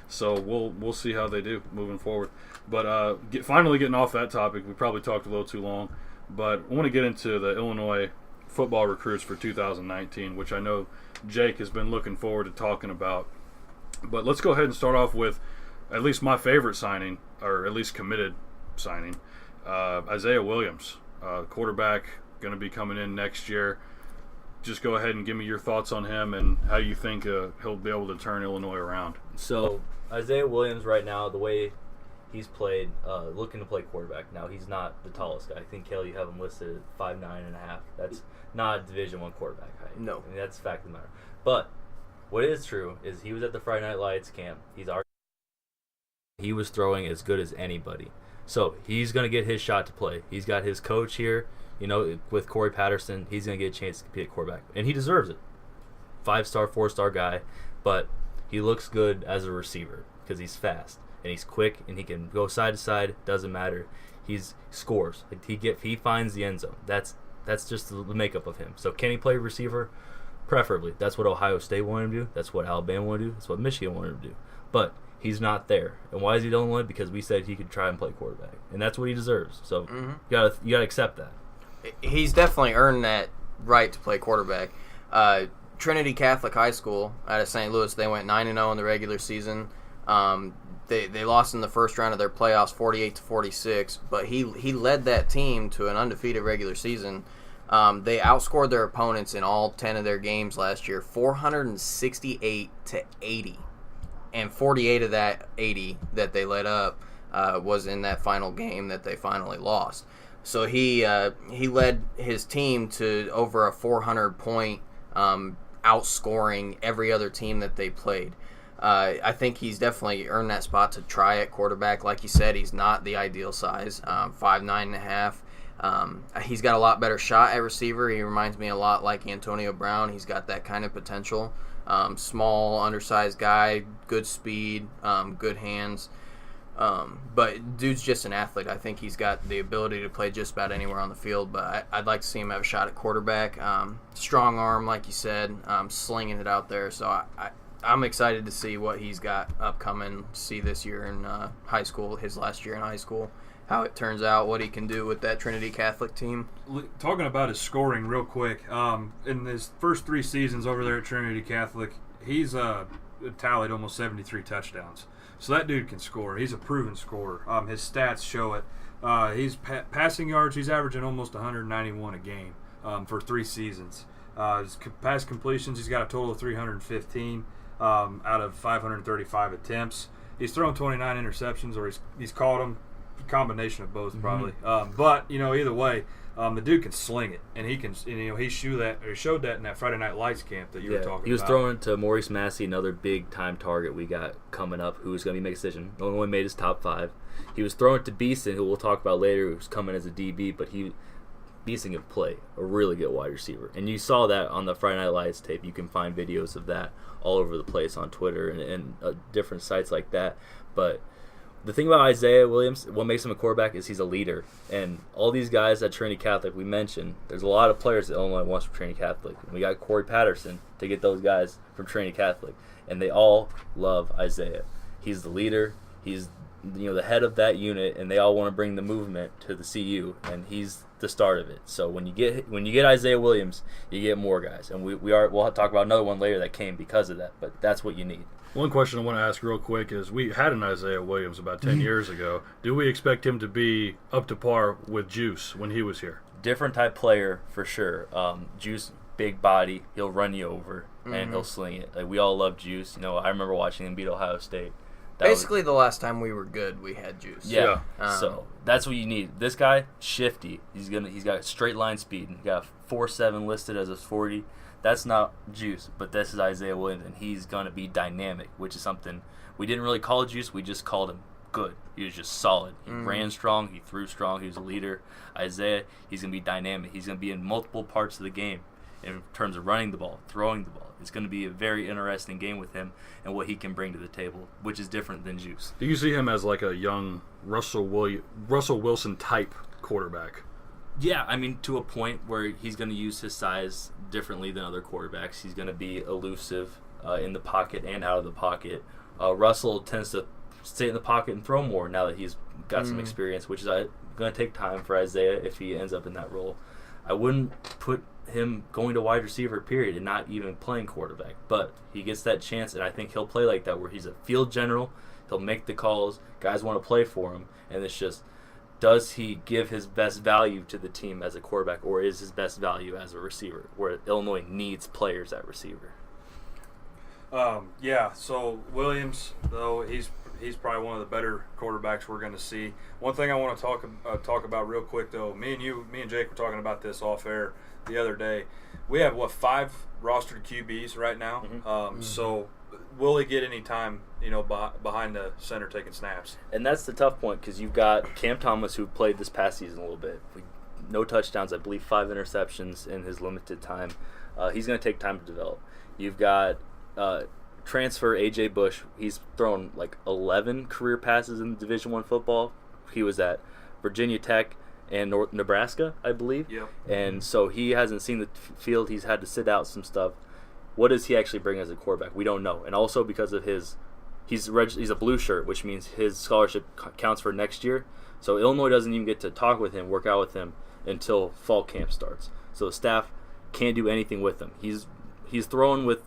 A: So we'll see how they do moving forward. But finally getting off that topic, we probably talked a little too long. But I want to get into the Illinois football recruits for 2019, which I know Jake has been looking forward to talking about. But let's go ahead and start off with at least my favorite signing, or at least committed signing, Isaiah Williams, quarterback, going to be coming in next year. Just go ahead and give me your thoughts on him and how you think he'll be able to turn Illinois around.
C: So Isaiah Williams right now, the way he's played, looking to play quarterback. Now, he's not the tallest guy. I think, Cale, you have him listed at 5'9.5". That's not a Division I quarterback height.
D: No.
C: I mean, that's the fact of the matter. But what is true is he was at the Friday Night Lights camp. He was throwing as good as anybody. So he's going to get his shot to play. He's got his coach here, with Corey Patterson. He's going to get a chance to compete at quarterback. And he deserves it. 5-star, 4-star guy. But he looks good as a receiver because he's fast. And he's quick, and he can go side to side. Doesn't matter. He scores. He finds the end zone. That's just the makeup of him. So can he play receiver? Preferably. That's what Ohio State wanted him to do. That's what Alabama wanted to do. That's what Michigan wanted him to do. But he's not there. And why is he at Illinois? Because we said he could try and play quarterback, and that's what he deserves. So you gotta accept that.
D: He's definitely earned that right to play quarterback. Trinity Catholic High School out of St. Louis, they went 9-0 in the regular season. They lost in the first round of their playoffs 48-46, but he led that team to an undefeated regular season. They outscored their opponents in all 10 of their games last year, 468-80. And 48 of that 80 that they let up was in that final game that they finally lost. So he led his team to over a 400-point outscoring every other team that they played. I think he's definitely earned that spot to try at quarterback. Like you said, he's not the ideal size, 5'9.5". He's got a lot better shot at receiver. He reminds me a lot like Antonio Brown. He's got that kind of potential. Small, undersized guy, good speed, good hands. But dude's just an athlete. I think he's got the ability to play just about anywhere on the field, but I'd like to see him have a shot at quarterback. Strong arm, like you said, slinging it out there. So I'm excited to see what he's got upcoming, see this year in high school, his last year in high school, how it turns out, what he can do with that Trinity Catholic team.
B: Talking about his scoring real quick, in his first 3 seasons over there at Trinity Catholic, he's tallied almost 73 touchdowns. So that dude can score. He's a proven scorer. His stats show it. He's passing yards, he's averaging almost 191 a game for 3 seasons. His pass completions, he's got a total of 315 out of 535 attempts. He's thrown 29 interceptions, or he's caught them. Combination of both, probably. But either way, the dude can sling it, and he can. He showed that in that Friday Night Lights camp that you were talking about.
C: He was throwing it to Maurice Massey, another big time target we got coming up, who's going to be making a decision. Only made his top 5. He was throwing it to Beeson, who we'll talk about later, who's coming as a DB, but Beeson can play a really good wide receiver, and you saw that on the Friday Night Lights tape. You can find videos of that all over the place on Twitter and different sites like that, but. The thing about Isaiah Williams, what makes him a quarterback is he's a leader. And all these guys at Trinity Catholic, we mentioned, there's a lot of players that Illinois wants from Trinity Catholic. And we got Corey Patterson to get those guys from Trinity Catholic. And they all love Isaiah. He's the leader. He's the head of that unit, and they all want to bring the movement to the CU. And he's the start of it. So when you get Isaiah Williams, you get more guys. And we'll talk about another one later that came because of that. But that's what you need.
A: One question I want to ask real quick is, we had an Isaiah Williams about 10 years ago. Do we expect him to be up to par with Juice when he was here?
C: Different type player for sure. Juice, big body, he'll run you over and he'll sling it. Like, we all love Juice. I remember watching him beat Ohio State.
D: Basically, the last time we were good, we had Juice.
C: Yeah. So that's what you need. This guy, shifty. He's got straight line speed. He got 4.7 listed as a 40. That's not Juice, but this is Isaiah Williams, and he's going to be dynamic, which is something we didn't really call Juice. We just called him good. He was just solid. He ran strong. He threw strong. He was a leader. Isaiah, he's going to be dynamic. He's going to be in multiple parts of the game in terms of running the ball, throwing the ball. It's going to be a very interesting game with him and what he can bring to the table, which is different than Juice.
A: Do you see him as like a young Russell Wilson type quarterback?
C: Yeah, I mean, to a point where he's going to use his size differently than other quarterbacks. He's going to be elusive in the pocket and out of the pocket. Russell tends to stay in the pocket and throw more now that he's got some experience, which is going to take time for Isaiah if he ends up in that role. I wouldn't put him going to wide receiver, period, and not even playing quarterback. But he gets that chance, and I think he'll play like that, where he's a field general. He'll make the calls. Guys want to play for him, and it's just, does he give his best value to the team as a quarterback, or is his best value as a receiver, where Illinois needs players at receiver?
B: Yeah, so Williams, though, he's probably one of the better quarterbacks we're going to see. One thing I want to talk about real quick, though, me and Jake were talking about this off air the other day. We have, 5 rostered QBs right now. So will he get any time, behind the center taking snaps?
E: And that's the tough point, because you've got Cam Thomas, who played this past season a little bit. No touchdowns, I believe 5 interceptions in his limited time. He's going to take time to develop. You've got transfer A.J. Bush. He's thrown 11 career passes in Division I football. He was at Virginia Tech and Nebraska, I believe.
B: Yep.
E: And so he hasn't seen the field. He's had to sit out some stuff. What does he actually bring as a quarterback? We don't know. And also because of he's a blue shirt, which means his scholarship counts for next year. So Illinois doesn't even get to talk with him, work out with him until fall camp starts. So the staff can't do anything with him. He's thrown with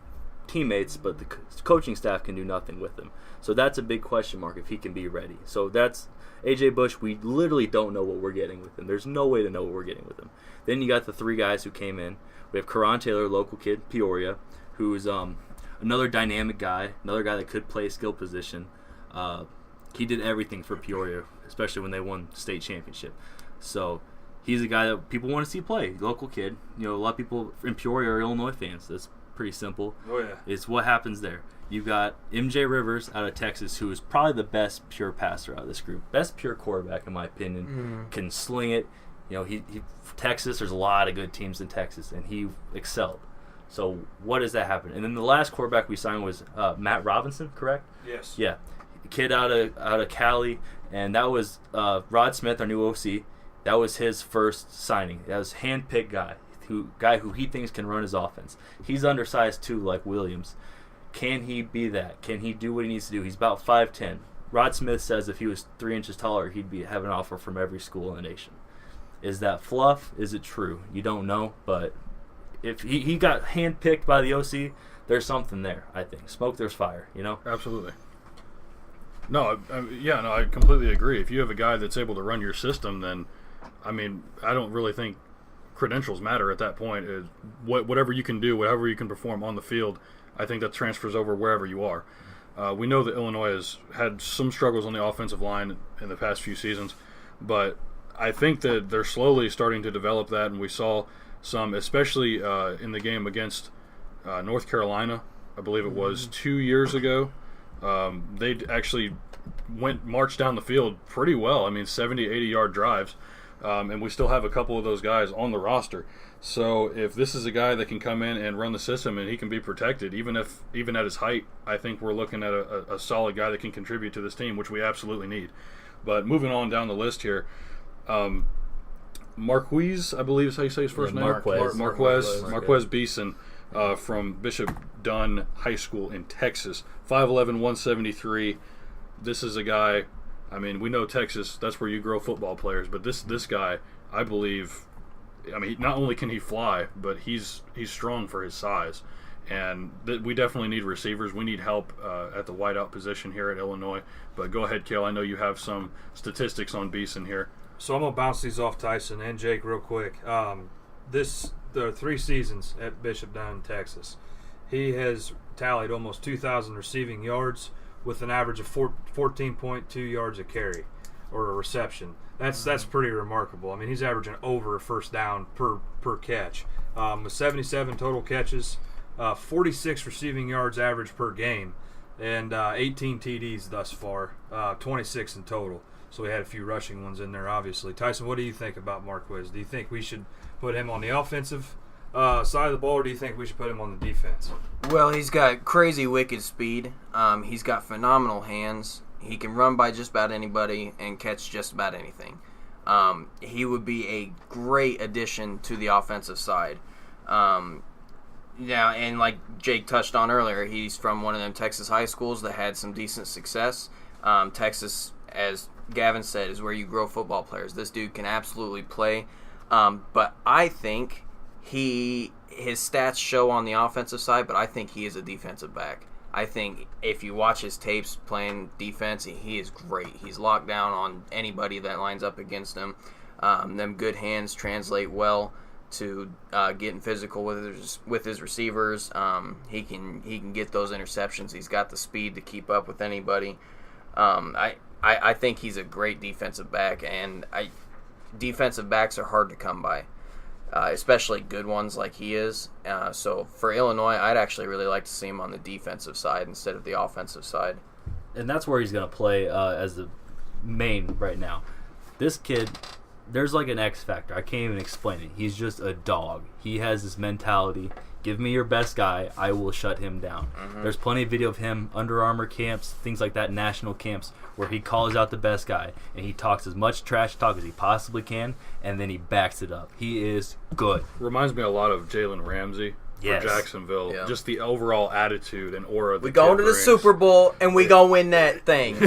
E: teammates, but the coaching staff can do nothing with him. So that's a big question mark if he can be ready. So that's A.J. Bush. We literally don't know what we're getting with him. There's no way to know what we're getting with him. Then you got the 3 guys who came in. We have Karan Taylor, local kid, Peoria, who's another dynamic guy, another guy that could play a skill position. He did everything for Peoria, especially when they won state championship. So he's a guy that people want to see play, local kid. A lot of people in Peoria are Illinois fans. That's pretty simple.
B: Oh, yeah.
E: It's what happens there. You've got MJ Rivers out of Texas, who is probably the best pure passer out of this group. Best pure quarterback, in my opinion. Can sling it. He Texas, there's a lot of good teams in Texas, and he excelled. So what does that happen? And then the last quarterback we signed was Matt Robinson, correct?
B: Yes.
E: Yeah. Kid out of Cali, and that was Rod Smith, our new OC. That was his first signing. That was hand-picked guy who he thinks can run his offense. He's undersized too, like Williams. Can he be that? Can he do what he needs to do? He's about 5'10". Rod Smith says if he was 3 inches taller, he'd have an offer from every school in the nation. Is that fluff? Is it true? You don't know, but if he got hand-picked by the OC, there's something there, I think. Smoke, there's fire,
A: Absolutely. No, I completely agree. If you have a guy that's able to run your system, then, I don't really think credentials matter at that point. Whatever you can do, whatever you can perform on the field, I think that transfers over wherever you are. We know that Illinois has had some struggles on the offensive line in the past few seasons, but I think that they're slowly starting to develop that, and we saw some, especially in the game against North Carolina, I believe it was 2 years ago. They actually marched down the field pretty well. 70, 80-yard drives. And we still have a couple of those guys on the roster. So if this is a guy that can come in and run the system and he can be protected, even at his height, I think we're looking at a solid guy that can contribute to this team, which we absolutely need. But moving on down the list here, Marquise, I believe is how you say his first name? Marquez Beeson from Bishop Dunn High School in Texas, 5'11", 173. This is a guy, we know Texas, that's where you grow football players, but this guy, I believe, not only can he fly, but he's strong for his size. And we definitely need receivers. We need help at the wideout position here at Illinois. But go ahead, Cale. I know you have some statistics on Beeson here.
B: So I'm going to bounce these off Tyson and Jake real quick. There are 3 seasons at Bishop Dunn, Texas. He has tallied almost 2,000 receiving yards with an average of 14.2 yards a carry or a reception. That's pretty remarkable. He's averaging over a first down per catch. With 77 total catches, 46 receiving yards average per game, and 18 TDs thus far, 26 in total. So we had a few rushing ones in there, obviously. Tyson, what do you think about Marquez? Do you think we should put him on the offensive side of the ball, or do you think we should put him on the defense?
D: Well, he's got crazy wicked speed. He's got phenomenal hands. He can run by just about anybody and catch just about anything. He would be a great addition to the offensive side. And like Jake touched on earlier, he's from one of them Texas high schools that had some decent success. Texas, as Gavin said, is where you grow football players. This dude can absolutely play. But I think his stats show on the offensive side, but I think he is a defensive back. I think if you watch his tapes playing defense, he is great. He's locked down on anybody that lines up against him. Them good hands translate well to getting physical with his receivers. He can get those interceptions. He's got the speed to keep up with anybody. I think he's a great defensive back, and defensive backs are hard to come by, especially good ones like he is. So for Illinois, I'd actually really like to see him on the defensive side instead of the offensive side.
C: And that's where he's going to play as the main right now. This kid, there's like an X factor. I can't even explain it. He's just a dog. He has this mentality. Give me your best guy, I will shut him down. Mm-hmm. There's plenty of video of him, Under Armour camps, things like that, national camps, where he calls out the best guy, and he talks as much trash talk as he possibly can, and then he backs it up. He is good.
A: Reminds me a lot of Jalen Ramsey for Jacksonville. Yeah. Just the overall attitude and aura.
D: We going to the Super Bowl, and we going to win that thing.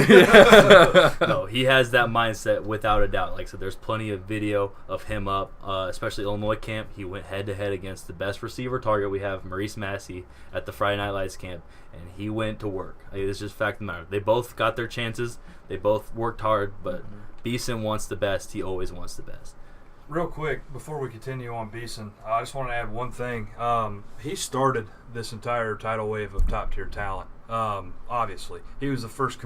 C: No, he has that mindset without a doubt. Like I said, there's plenty of video of him up, especially Illinois camp. He went head-to-head against the best receiver target we have, Maurice Massey, at the Friday Night Lights camp, and he went to work. It's just fact of the matter. They both got their chances. They both worked hard, but Beeson wants the best. He always wants the best.
B: Real quick, before we continue on Beeson, I just want to add one thing. He started this entire tidal wave of top-tier talent, obviously. He was the first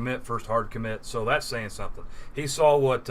B: hard commit, so that's saying something. He saw what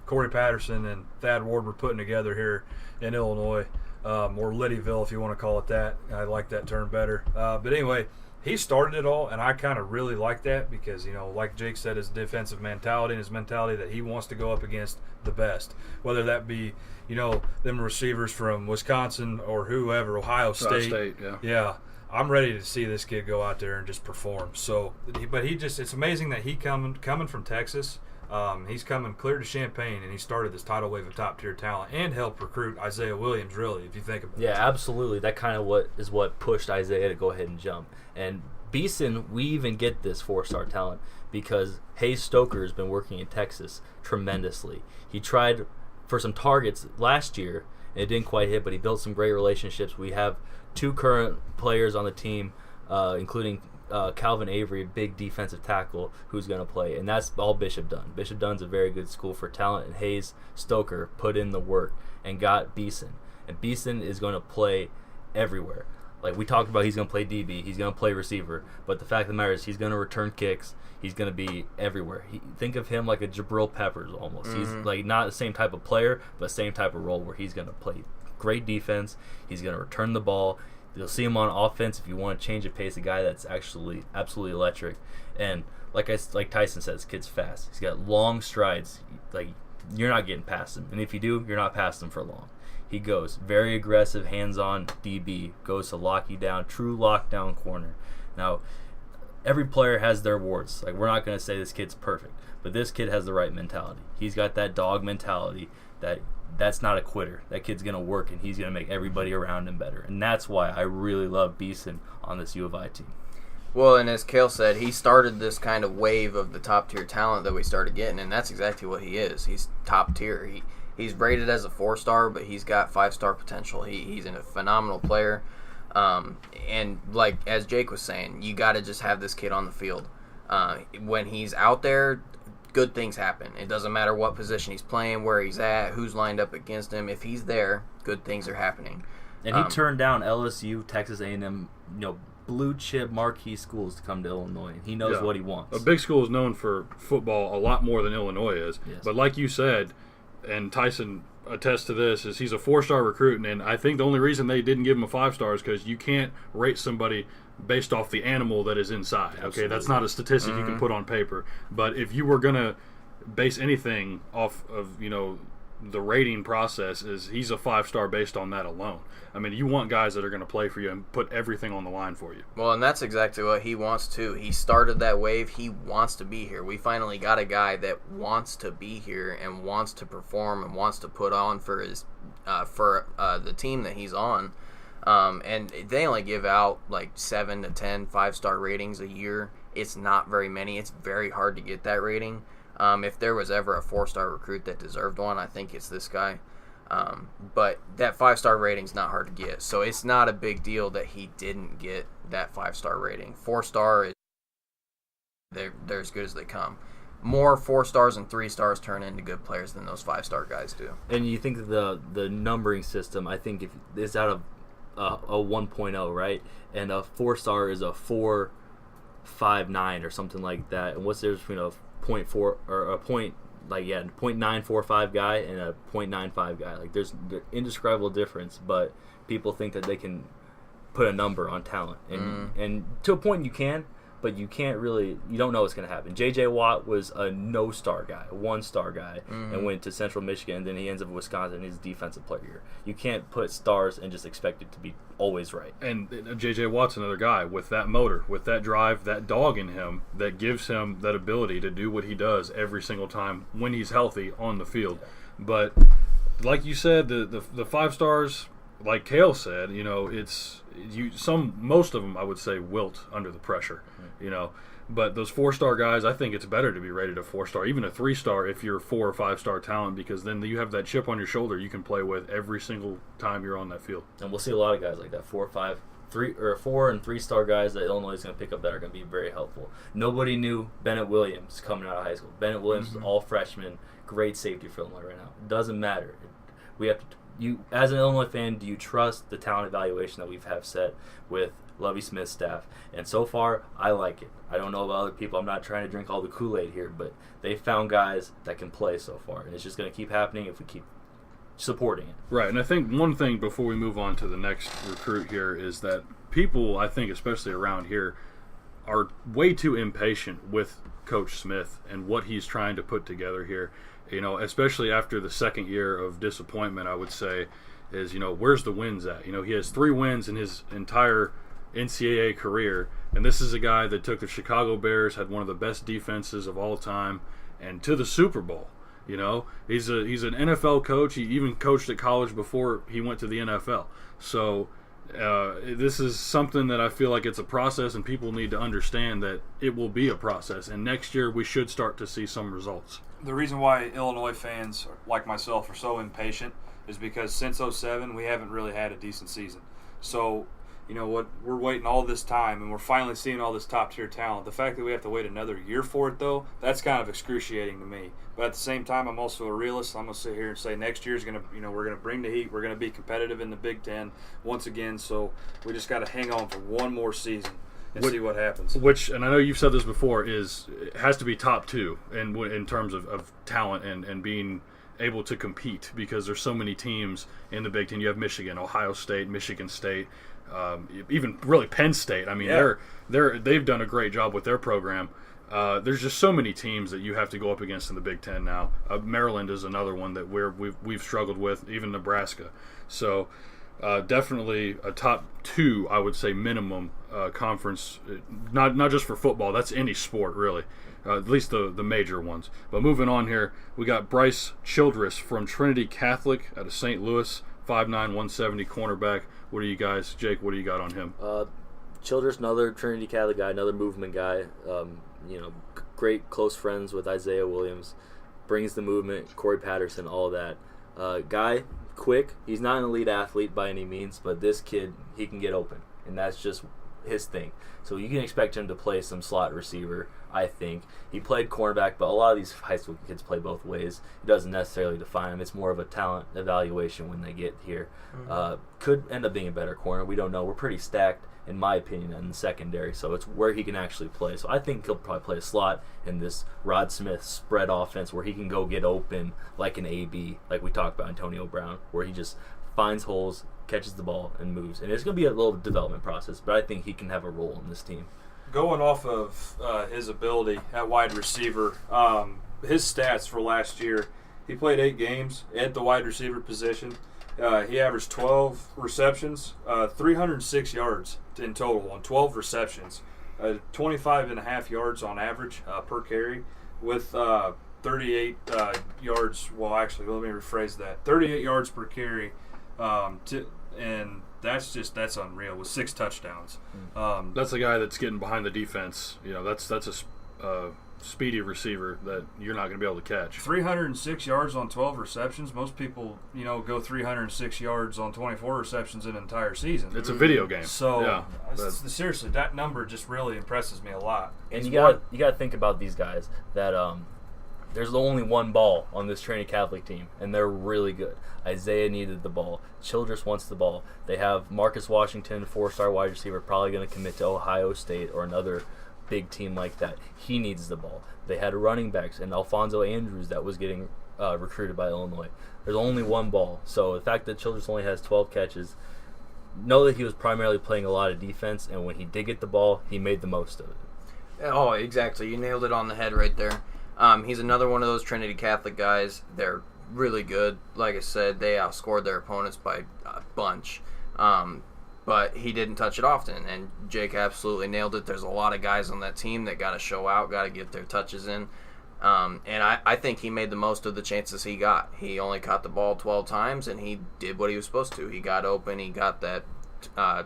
B: Corey Patterson and Thad Ward were putting together here in Illinois, or Liddyville if you want to call it that. I like that term better. But anyway, he started it all, and I kind of really like that because, like Jake said, his defensive mentality and his mentality that he wants to go up against the best, whether that be, them receivers from Wisconsin or whoever, Ohio State. Yeah. I'm ready to see this kid go out there and just perform. So, but it's amazing that he coming from Texas. He's coming clear to Champaign, and he started this tidal wave of top-tier talent and helped recruit Isaiah Williams, really, if you think about it.
C: Yeah, absolutely. That kind of what pushed Isaiah to go ahead and jump. And Beeson, we even get this 4-star talent because Hayes Stoker has been working in Texas tremendously. He tried for some targets last year, and it didn't quite hit, but he built some great relationships. We have 2 current players on the team, including Calvin Avery, a big defensive tackle, who's going to play, and that's all Bishop Dunn. Bishop Dunn's a very good school for talent, and Hayes Stoker put in the work and got Beeson. And Beeson is going to play everywhere. Like we talked about, he's going to play DB, he's going to play receiver, but the fact of the matter is he's going to return kicks, he's going to be everywhere. Think of him like a Jabril Peppers almost. Mm-hmm. He's like not the same type of player, but same type of role where he's going to play great defense, he's going to return the ball. You'll see him on offense if you want to change the pace. A guy that's actually absolutely electric, and like Tyson said, this kid's fast. He's got long strides. Like you're not getting past him, and if you do, you're not past him for long. He goes very aggressive, hands-on DB, goes to lock you down, true lockdown corner. Now, every player has their warts. Like we're not going to say this kid's perfect, but this kid has the right mentality. He's got that dog mentality that's not a quitter. That kid's going to work, and he's going to make everybody around him better. And that's why I really love Beeson on this U of I team.
D: Well, and as Cale said, he started this kind of wave of the top-tier talent that we started getting, and that's exactly what he is. He's top-tier. He's rated as a 4-star, but he's got 5-star potential. He's a phenomenal player. And like as Jake was saying, you got to just have this kid on the field. When he's out there, good things happen. It doesn't matter what position he's playing, where he's at, who's lined up against him. If he's there, good things are happening.
C: And he turned down LSU, Texas A&M, blue chip marquee schools to come to Illinois. And he knows what he wants.
A: A big school is known for football a lot more than Illinois is. Yes. But like you said, and Tyson attests to this, is he's a 4-star recruit, and I think the only reason they didn't give him a 5-star is because you can't rate somebody based off the animal that is inside.
C: Absolutely.
A: Okay, that's not a statistic you can put on paper. But if you were gonna base anything off of the rating process, is he's a 5-star based on that alone. I mean, you want guys that are going to play for you and put everything on the line for you.
D: Well, and that's exactly what he wants too. He started that wave. He wants to be here. We finally got a guy that wants to be here and wants to perform and wants to put on for his the team that he's on. And they only give out like 7 to 10 5-star ratings a year. It's not very many. It's very hard to get that rating. If there was ever a 4-star recruit that deserved one, I think it's this guy. But that 5-star rating is not hard to get, so it's not a big deal that he didn't get that 5-star rating. 4-star is they're as good as they come. More 4 stars and 3 stars turn into good players than those 5-star guys do.
C: And you think the numbering system, I think if it's out of a 1.0, right? And a 4-star is a 4.59 or something like that. And what's the difference between a 0.4 or a point, like, 0.945 guy and a 0.95 guy? Like, there's an indescribable difference, but people think that they can put a number on talent. And to a point you can, but you can't really, you don't know what's going to happen. J.J. Watt was a no-star guy, a 1-star guy, and went to Central Michigan, and then he ends up in Wisconsin, and he's defensive player. You can't put stars and just expect it to be always right.
A: And J.J. Watt's another guy with that motor, with that drive, that dog in him that gives him that ability to do what he does every single time when he's healthy on the field. But like you said, the 5 stars, like Cale said, it's most of them I would say wilt under the pressure, But those 4-star guys, I think it's better to be rated a 4-star, even a 3-star if you're 4 or 5-star talent, because then you have that chip on your shoulder you can play with every single time you're on that field.
C: And we'll see a lot of guys like that, 4 and 3-star guys that Illinois is going to pick up that are going to be very helpful. Nobody knew Bennett Williams coming out of high school. Bennett Williams is all freshman, great safety for Illinois right now. It doesn't matter. We have to. You, as an Illinois fan, do you trust the talent evaluation that we have set with Lovie Smith's staff? And so far, I like it. I don't know about other people. I'm not trying to drink all the Kool-Aid here, but they found guys that can play so far, and it's just going to keep happening if we keep supporting it.
A: Right, and I think one thing before we move on to the next recruit here is that people, I think especially around here, are way too impatient with Coach Smith and what he's trying to put together here. Especially after the second year of disappointment, I would say, is, where's the wins at? He has 3 wins in his entire NCAA career, and this is a guy that took the Chicago Bears, had one of the best defenses of all time, and to the Super Bowl. He's an NFL coach. He even coached at college before he went to the NFL. So this is something that I feel like it's a process, and people need to understand that it will be a process, and next year we should start to see some results.
B: The reason why Illinois fans like myself are so impatient is because since 2007 we haven't really had a decent season. So, we're waiting all this time and we're finally seeing all this top-tier talent. The fact that we have to wait another year for it, though, that's kind of excruciating to me. But at the same time, I'm also a realist. I'm going to sit here and say next year's going to, we're going to bring the heat. We're going to be competitive in the Big Ten once again. So we just got to hang on for one more season and see what happens.
A: Which, and I know you've said this before, it has to be top 2 in terms of talent and being able to compete, because there's so many teams in the Big Ten. You have Michigan, Ohio State, Michigan State, even really Penn State. I mean, they've done a great job with their program. There's just so many teams that you have to go up against in the Big Ten now. Maryland is another one that we've struggled with, even Nebraska. So definitely a top 2, I would say, minimum conference, not just for football. That's any sport, really, at least the major ones. But moving on here, we got Bryce Childress from Trinity Catholic out of St. Louis, 5'9", 170 cornerback. What do you guys, Jake, what do you got on him?
E: Childress, another Trinity Catholic guy, another movement guy. Great close friends with Isaiah Williams. Brings the movement, Corey Patterson, all that. Guy, quick. He's not an elite athlete by any means, but this kid, he can get open, and that's just his thing. So you can expect him to play some slot receiver, I think. He played cornerback, but a lot of these high school kids play both ways. It doesn't necessarily define him. It's more of a talent evaluation when they get here. Could end up being a better corner. We don't know. We're pretty stacked, in my opinion, in the secondary, so it's where he can actually play. So I think he'll probably play a slot in this Rod Smith spread offense where he can go get open like an AB, like we talked about Antonio Brown, where he just finds holes, catches the ball, and moves. And it's going to be a little development process, but I think he can have a role in this team.
B: Going off of his ability at wide receiver, his stats for last year, he played 8 games at the wide receiver position. He averaged 12 receptions, 306 yards in total on 12 receptions, 25.5 yards on average per carry, with 38 yards. Well, actually, let me rephrase that. 38 yards per carry, and that's unreal with 6 touchdowns.
A: That's a guy that's getting behind the defense. That's a speedy receiver that you're not going to be able to catch.
B: 306 yards on 12 receptions. Most people, go 306 yards on 24 receptions in an entire season.
A: It's a video game.
B: So,
A: yeah,
B: seriously, that number just really impresses me a lot.
E: And you got to think about these guys that there's only one ball on this Trinity Catholic team, and they're really good. Isaiah needed the ball. Childress wants the ball. They have Marcus Washington, 4-star wide receiver, probably going to commit to Ohio State or another big team like that. He needs the ball. They had running backs and Alfonso Andrews that was getting recruited by Illinois. There's only one ball. So the fact that Childress only has 12 catches, know that he was primarily playing a lot of defense, and when he did get the ball, he made the most of it.
D: Oh, exactly. You nailed it on the head right there. He's another one of those Trinity Catholic guys. They're really good. Like I said, they outscored their opponents by a bunch. But he didn't touch it often, and Jake absolutely nailed it. There's a lot of guys on that team that got to show out, got to get their touches in. And I think he made the most of the chances he got. He only caught the ball 12 times, and he did what he was supposed to. He got open. He got that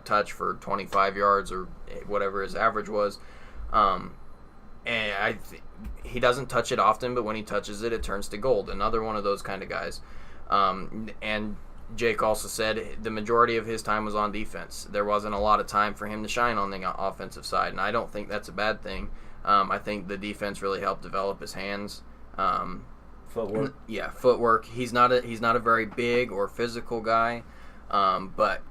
D: touch for 25 yards or whatever his average was. And he doesn't touch it often, but when he touches it, it turns to gold. Another one of those kind of guys. And Jake also said the majority of his time was on defense. There wasn't a lot of time for him to shine on the offensive side, and I don't think that's a bad thing. I think the defense really helped develop his hands.
E: Footwork.
D: Yeah, footwork. He's not a very big or physical guy, but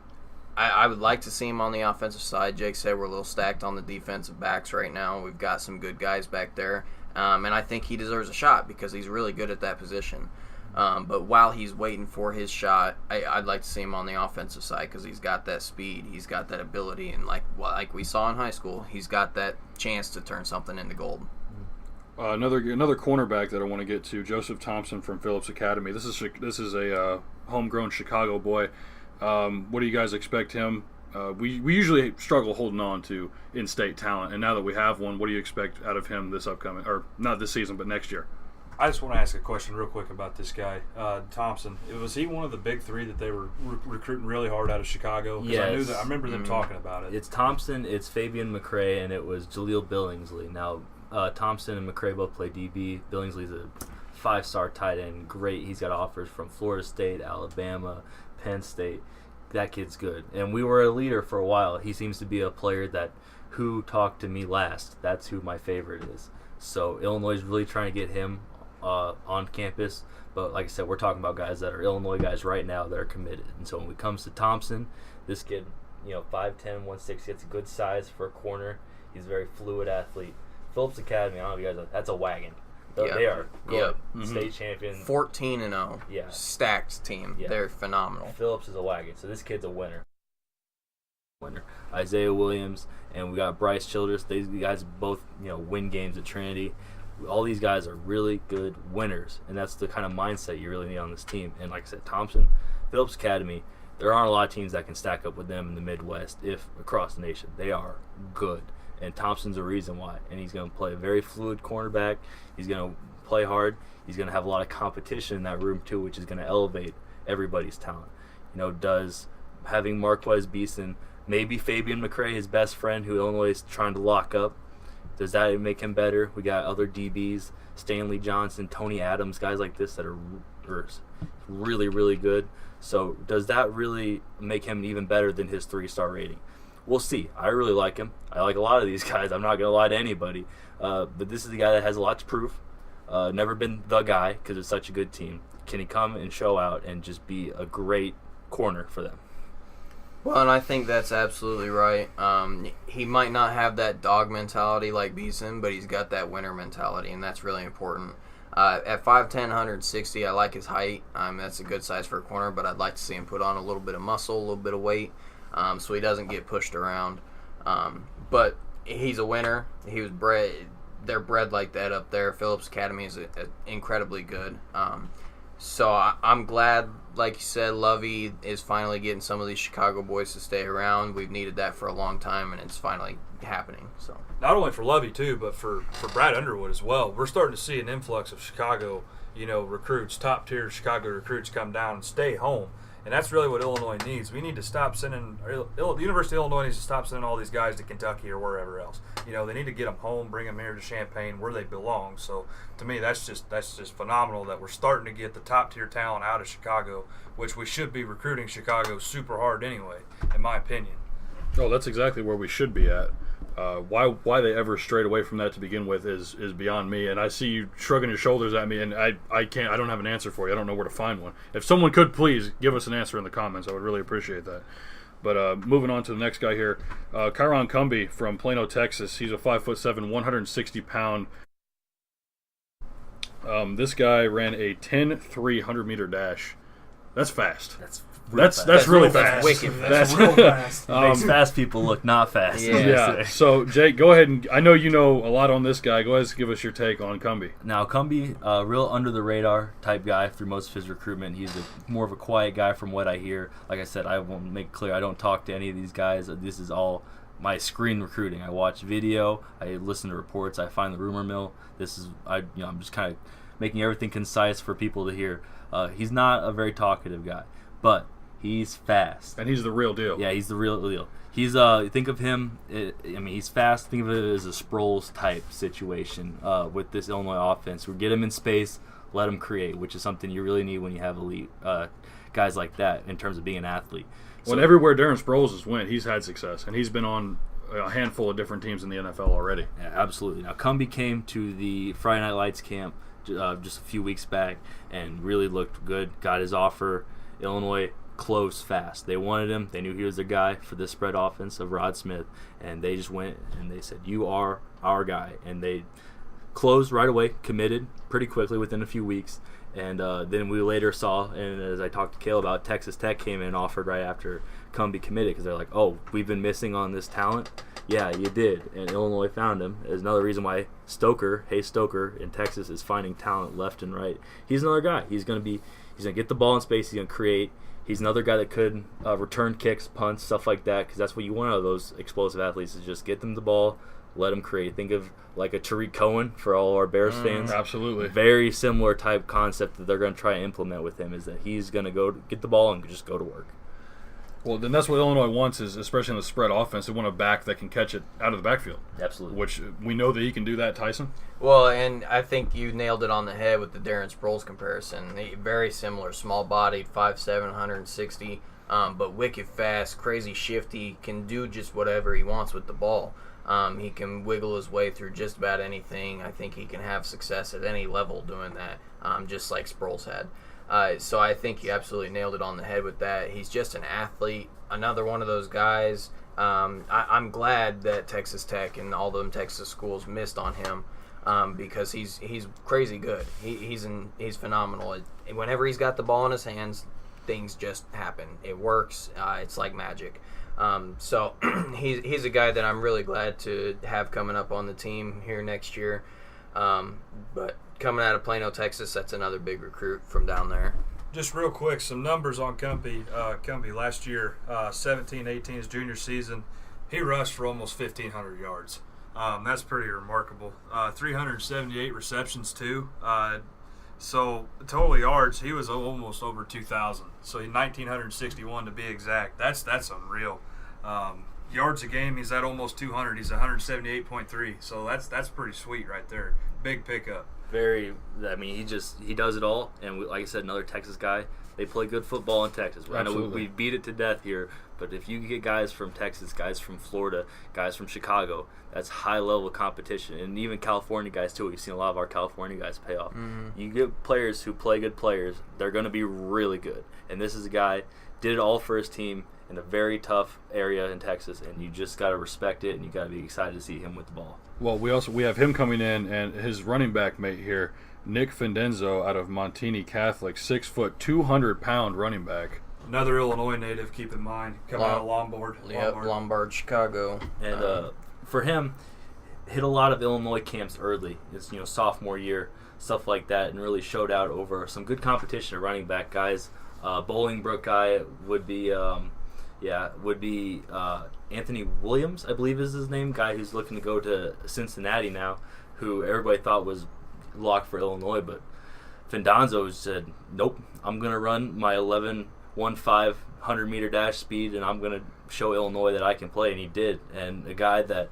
D: I would like to see him on the offensive side. Jake said we're a little stacked on the defensive backs right now. We've got some good guys back there, and I think he deserves a shot because he's really good at that position. But while he's waiting for his shot, I'd like to see him on the offensive side because he's got that speed, he's got that ability, and like we saw in high school, he's got that chance to turn something into gold.
A: Another cornerback that I want to get to, Joseph Thompson from Phillips Academy. This is a homegrown Chicago boy. What do you guys expect him? We usually struggle holding on to in-state talent, and now that we have one, what do you expect out of him this upcoming, or not this season, but next year?
B: I just want to ask a question real quick about this guy, Thompson. Was he one of the big three that they were recruiting really hard out of Chicago?
E: Yes.
B: I remember them talking about it.
E: It's Thompson, it's Fabian McCray, and it was Jaleel Billingsley. Now, Thompson and McCray both play DB. Billingsley's a 5-star tight end. Great. He's got offers from Florida State, Alabama, Penn State. That kid's good. And we were a leader for a while. He seems to be a player that who talked to me last. That's who my favorite is. So Illinois is really trying to get him on campus, but like I said, we're talking about guys that are Illinois guys right now that are committed. And so when it comes to Thompson, this kid, 5'10", 160, gets a good size for a corner. He's a very fluid athlete. Phillips Academy, I don't know if you guys that's a wagon. They are good.
D: Yep.
E: State champion.
D: 14-0.
E: Yeah.
D: Stacked team.
E: Yeah.
D: They're phenomenal.
E: Phillips is a wagon, so this kid's a winner. Isaiah Williams, and we got Bryce Childress. These guys both, win games at Trinity. All these guys are really good winners, and that's the kind of mindset you really need on this team. And like I said, Thompson, Phillips Academy, there aren't a lot of teams that can stack up with them in the Midwest, if across the nation. They are good, and Thompson's a reason why. And he's going to play a very fluid cornerback. He's going to play hard. He's going to have a lot of competition in that room too, which is going to elevate everybody's talent. Does having Marquez Beeson, maybe Fabian McCray, his best friend, who Illinois is trying to lock up, does that make him better? We got other DBs, Stanley Johnson, Tony Adams, guys like this that are really, really good. So does that really make him even better than his 3-star rating? We'll see. I really like him. I like a lot of these guys. I'm not going to lie to anybody. But this is the guy that has a lot to prove. Never been the guy because it's such a good team. Can he come and show out and just be a great corner for them?
D: Well, and I think that's absolutely right. He might not have that dog mentality like Beeson, but he's got that winner mentality, and that's really important. At 5'10", 160, I like his height. That's a good size for a corner, but I'd like to see him put on a little bit of muscle, a little bit of weight, so he doesn't get pushed around. But he's a winner. He was bred. They're bred like that up there. Phillips Academy is incredibly good. So I'm glad, like you said, Lovey is finally getting some of these Chicago boys to stay around. We've needed that for a long time, and it's finally happening. So
B: not only for Lovey too, but for Brad Underwood as well. We're starting to see an influx of Chicago, recruits, top tier Chicago recruits come down and stay home. And that's really what Illinois needs. We need to stop sending the University of Illinois needs to stop sending all these guys to Kentucky or wherever else. You know, they need to get them home, bring them here to Champaign where they belong. So to me, that's just phenomenal that we're starting to get the top tier talent out of Chicago, which we should be recruiting Chicago super hard anyway, in my opinion.
A: Oh, that's exactly where we should be at. Why they ever strayed away from that to begin with is beyond me. And I see you shrugging your shoulders at me, and I don't have an answer for you. I don't know where to find one. If someone could please give us an answer in the comments, I would really appreciate that. But moving on to the next guy here, Kyron Cumby from Plano, Texas. He's a 5'7", 160-pound. This guy ran a 10.3 100-meter dash. That's fast. That's really fast.
D: Wicked fast.
B: That's real fast.
C: Makes fast people look not fast.
D: Yeah.
A: So, Jake, go ahead and I know you know a lot on this guy. Go ahead and give us your take on Cumby.
C: Now, Cumby, real under-the-radar type guy through most of his recruitment. He's more of a quiet guy from what I hear. Like I said, I won't make it clear I don't talk to any of these guys. This is all my screen recruiting. I watch video. I listen to reports. I find the rumor mill. I'm just kind of making everything concise for people to hear. He's not a very talkative guy, but he's fast.
A: And he's the real deal.
C: Yeah, he's the real deal. He's think of him. He's fast. Think of it as a Sproles type situation with this Illinois offense. We get him in space, let him create, which is something you really need when you have elite guys like that in terms of being an athlete.
A: Well, everywhere Darren Sproles has went, he's had success, and he's been on a handful of different teams in the NFL already.
C: Yeah, absolutely. Now, Cumby came to the Friday Night Lights camp just a few weeks back and really looked good. Got his offer. Illinois closed fast. They wanted him. They knew he was the guy for this spread offense of Rod Smith, and they just went and they said, "You are our guy." And they closed right away, committed pretty quickly within a few weeks. And then we later saw, and as I talked to Cale about, Texas Tech came in and offered right after Cumby committed because they're like, "Oh, we've been missing on this talent." Yeah, you did, and Illinois found him. There's another reason why Stoker in Texas is finding talent left and right. He's another guy. He's gonna get the ball in space. He's gonna create. He's another guy that could return kicks, punts, stuff like that, because that's what you want out of those explosive athletes is just get them the ball, let them create. Think of like a Tariq Cohen for all our Bears fans.
A: Absolutely.
C: Very similar type concept that they're going to try and implement with him is that he's going to go get the ball and just go to work.
A: Well, then that's what Illinois wants is, especially in the spread offense, they want a back that can catch it out of the backfield.
C: Absolutely.
A: Which we know that he can do that, Tyson.
D: Well, and I think you nailed it on the head with the Darren Sproles comparison. Very similar, small-bodied, 5'7", 160, but wicked fast, crazy shifty, can do just whatever he wants with the ball. He can wiggle his way through just about anything. I think he can have success at any level doing that, just like Sproles had. So I think you absolutely nailed it on the head with that. He's just an athlete, another one of those guys. I'm glad that Texas Tech and all them Texas schools missed on him because he's crazy good. He's phenomenal. Whenever he's got the ball in his hands, things just happen. It works. It's like magic. So he's a guy that I'm really glad to have coming up on the team here next year. But coming out of Plano, Texas, that's another big recruit from down there.
B: Just real quick, some numbers on Cumby. Cumby last year, 17-18, his junior season, he rushed for almost 1,500 yards. That's pretty remarkable. 378 receptions too. So total yards, he was almost over 2,000. So 1,961 to be exact. That's unreal. Yards a game, he's at almost 200. He's 178.3. So that's pretty sweet right there. Big pickup.
C: He does it all, and like I said, another Texas guy. They play good football in Texas. I know we beat it to death here, but if you get guys from Texas, guys from Florida, guys from Chicago, that's high-level competition, and even California guys too. We've seen a lot of our California guys pay off. Mm-hmm. You get players who play good players, they're going to be really good, and this is a guy did it all for his team in a very tough area in Texas, and you just got to respect it, and you got to be excited to see him with the ball.
A: Well, we have him coming in, and his running back mate here, Nick Findenzo out of Montini Catholic, 6 foot, 200-pound running back.
B: Another Illinois native, keep in mind, coming out of Lombard.
D: Yep, Lombard, Chicago.
C: And for him, hit a lot of Illinois camps early. It's sophomore year, stuff like that, and really showed out over some good competition at running back guys. Bolingbrook guy would be Anthony Williams, I believe is his name, guy who's looking to go to Cincinnati now, who everybody thought was locked for Illinois, but Findanzo said, nope, I'm going to run my 11 1,500-meter dash speed, and I'm going to show Illinois that I can play, and he did. And a guy that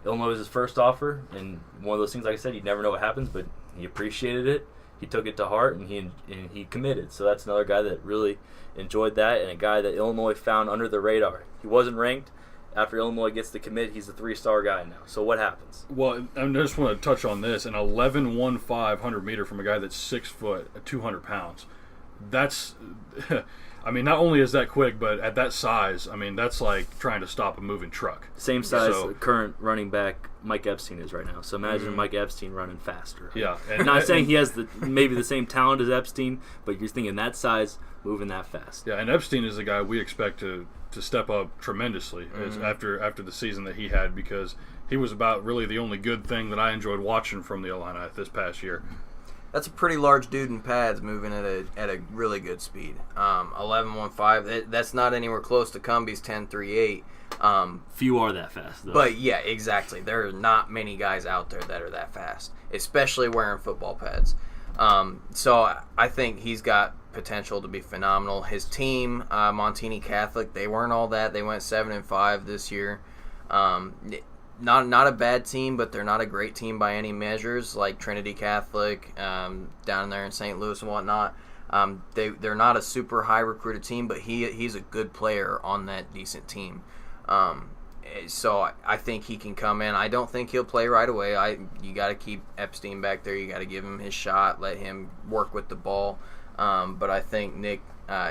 C: Illinois was his first offer, and one of those things, like I said, you never know what happens, but he appreciated it. He took it to heart, and he committed. So that's another guy that really enjoyed that, and a guy that Illinois found under the radar. He wasn't ranked. After Illinois gets the commit, he's a 3-star guy now. So what happens?
A: Well, I just want to touch on this. An 11.15 100-meter from a guy that's 6 foot, 200 pounds. That's, I mean, not only is that quick, but at that size, I mean, that's like trying to stop a moving truck.
C: Same size current running back Mike Epstein is right now. So imagine Mike Epstein running faster.
A: Yeah.
C: And not saying he has maybe the same talent as Epstein, but you're thinking that size, moving that fast.
A: Yeah, and Epstein is a guy we expect to step up tremendously after the season that he had, because he was about really the only good thing that I enjoyed watching from the Illini this past year.
D: That's a pretty large dude in pads moving at a really good speed. 11.15. That's not anywhere close to Cumbie's 10.38.
C: Few are that fast, though.
D: But yeah, exactly. There are not many guys out there that are that fast, especially wearing football pads. So I think he's got potential to be phenomenal. His team, Montini Catholic, they weren't all that. They went 7-5 this year. Not a bad team, but they're not a great team by any measures, like Trinity Catholic down there in St. Louis and whatnot. They're not a super high recruited team, but he's a good player on that decent team. So I think he can come in. I don't think he'll play right away. You got to keep Epstein back there. You got to give him his shot, let him work with the ball. But I think Nick,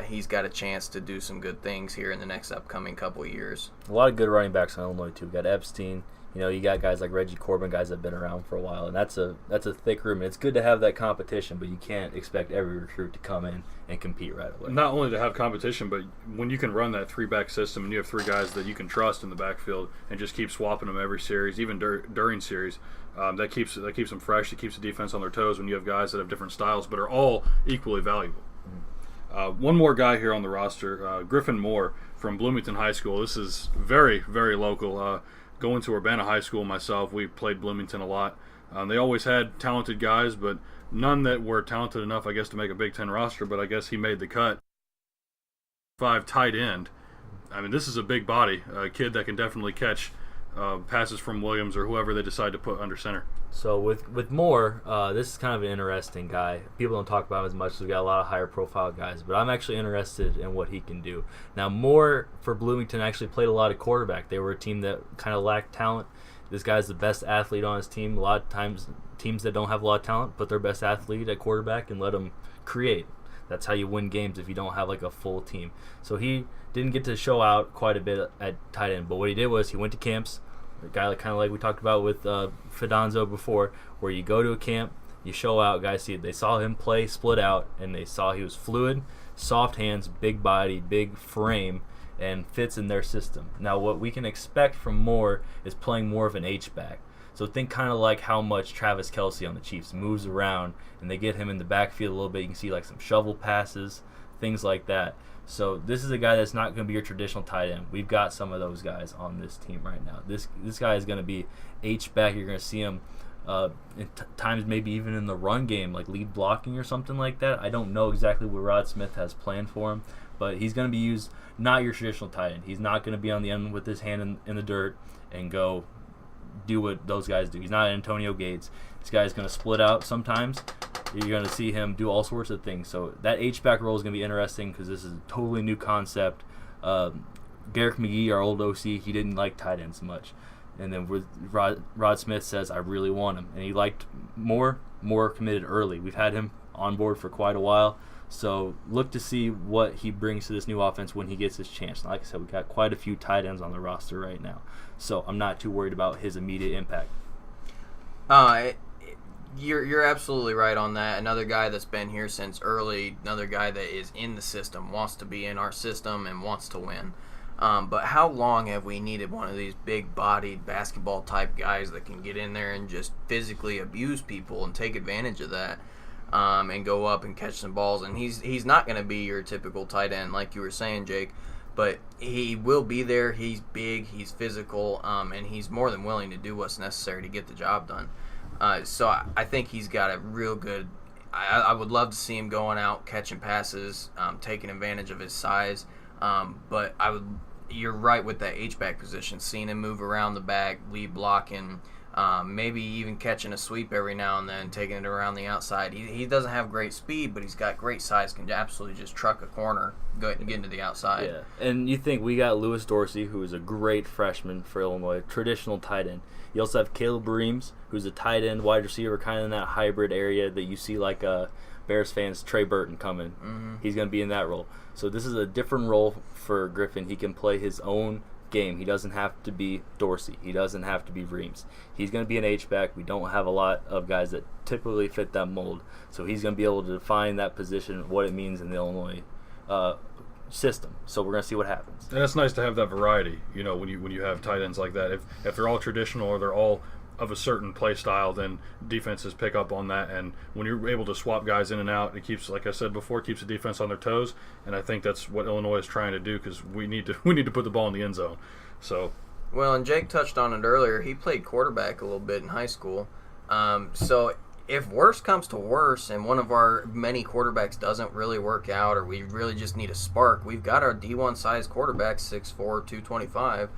D: he's got a chance to do some good things here in the next upcoming couple of years.
C: A lot of good running backs in Illinois too. We got Epstein. You got guys like Reggie Corbin, guys that have been around for a while, and that's a thick room. It's good to have that competition, but you can't expect every recruit to come in and compete right away.
A: Not only to have competition, but when you can run that 3-back system and you have 3 guys that you can trust in the backfield and just keep swapping them every series, even during series, that keeps them fresh. It keeps the defense on their toes when you have guys that have different styles but are all equally valuable. One more guy here on the roster, Griffin Moore from Bloomington High School. This is very, very local. Going to Urbana High School myself, we played Bloomington a lot. They always had talented guys, but none that were talented enough, I guess, to make a Big Ten roster, but I guess he made the cut. 5 tight end. I mean, this is a big body, a kid that can definitely catch passes from Williams or whoever they decide to put under center.
C: So with Moore, this is kind of an interesting guy. People don't talk about him as much, so we got a lot of higher profile guys, but I'm actually interested in what he can do. Now, Moore for Bloomington actually played a lot of quarterback. They were a team that kind of lacked talent. This guy's the best athlete on his team. A lot of times, teams that don't have a lot of talent put their best athlete at quarterback and let them create. That's how you win games if you don't have like a full team. So he didn't get to show out quite a bit at tight end, but what he did was he went to camps. A guy kind of like we talked about with Fidanzo before, where you go to a camp, you show out, guys see it. They saw him play split out, and they saw he was fluid, soft hands, big body, big frame, and fits in their system. Now what we can expect from Moore is playing more of an H-back. So think kind of like how much Travis Kelce on the Chiefs moves around, and they get him in the backfield a little bit. You can see like some shovel passes, things like that. So this is a guy that's not going to be your traditional tight end. We've got some of those guys on this team right now. This guy is going to be H-back. You're going to see him times maybe even in the run game, like lead blocking or something like that. I don't know exactly what Rod Smith has planned for him, but he's going to be used not your traditional tight end. He's not going to be on the end with his hand in the dirt and go do what those guys do. He's not Antonio Gates. This guy's going to split out sometimes. You're going to see him do all sorts of things. So that H-back role is going to be interesting because this is a totally new concept. Garrick McGee, our old OC, he didn't like tight ends much. And then with Rod Smith says, I really want him. And he liked Moore committed early. We've had him on board for quite a while. So look to see what he brings to this new offense when he gets his chance. Like I said, we've got quite a few tight ends on the roster right now. So I'm not too worried about his immediate impact.
D: You're absolutely right on that. Another guy that's been here since early, another guy that is in the system, wants to be in our system and wants to win. But how long have we needed one of these big-bodied basketball-type guys that can get in there and just physically abuse people and take advantage of that and go up and catch some balls? And he's not going to be your typical tight end like you were saying, Jake, but he will be there. He's big, he's physical, and he's more than willing to do what's necessary to get the job done. So I think he's got a real good I would love to see him going out, catching passes, taking advantage of his size. But you're right with that H-back position, seeing him move around the back, lead blocking, maybe even catching a sweep every now and then, taking it around the outside. He doesn't have great speed, but he's got great size, can absolutely just truck a corner, get into the outside.
C: Yeah, and you think we got Lewis Dorsey, who is a great freshman for Illinois, traditional tight end. You also have Caleb Reams, who's a tight end, wide receiver, kind of in that hybrid area that you see like Bears fans, Trey Burton coming.
D: Mm-hmm.
C: He's going to be in that role. So this is a different role for Griffin. He can play his own game. He doesn't have to be Dorsey. He doesn't have to be Reams. He's going to be an H-back. We don't have a lot of guys that typically fit that mold. So he's going to be able to define that position, what it means in the Illinois system. So we're going to see what happens.
A: And it's nice to have that variety, when you have tight ends like that. If they're all traditional or they're all of a certain play style, then defenses pick up on that. And when you're able to swap guys in and out, it keeps, like I said before, keeps the defense on their toes. And I think that's what Illinois is trying to do, because we need to put the ball in the end zone. So,
D: well, and Jake touched on it earlier. He played quarterback a little bit in high school. So if worse comes to worse and one of our many quarterbacks doesn't really work out, or we really just need a spark, we've got our D1 size quarterback, 6'4", 225,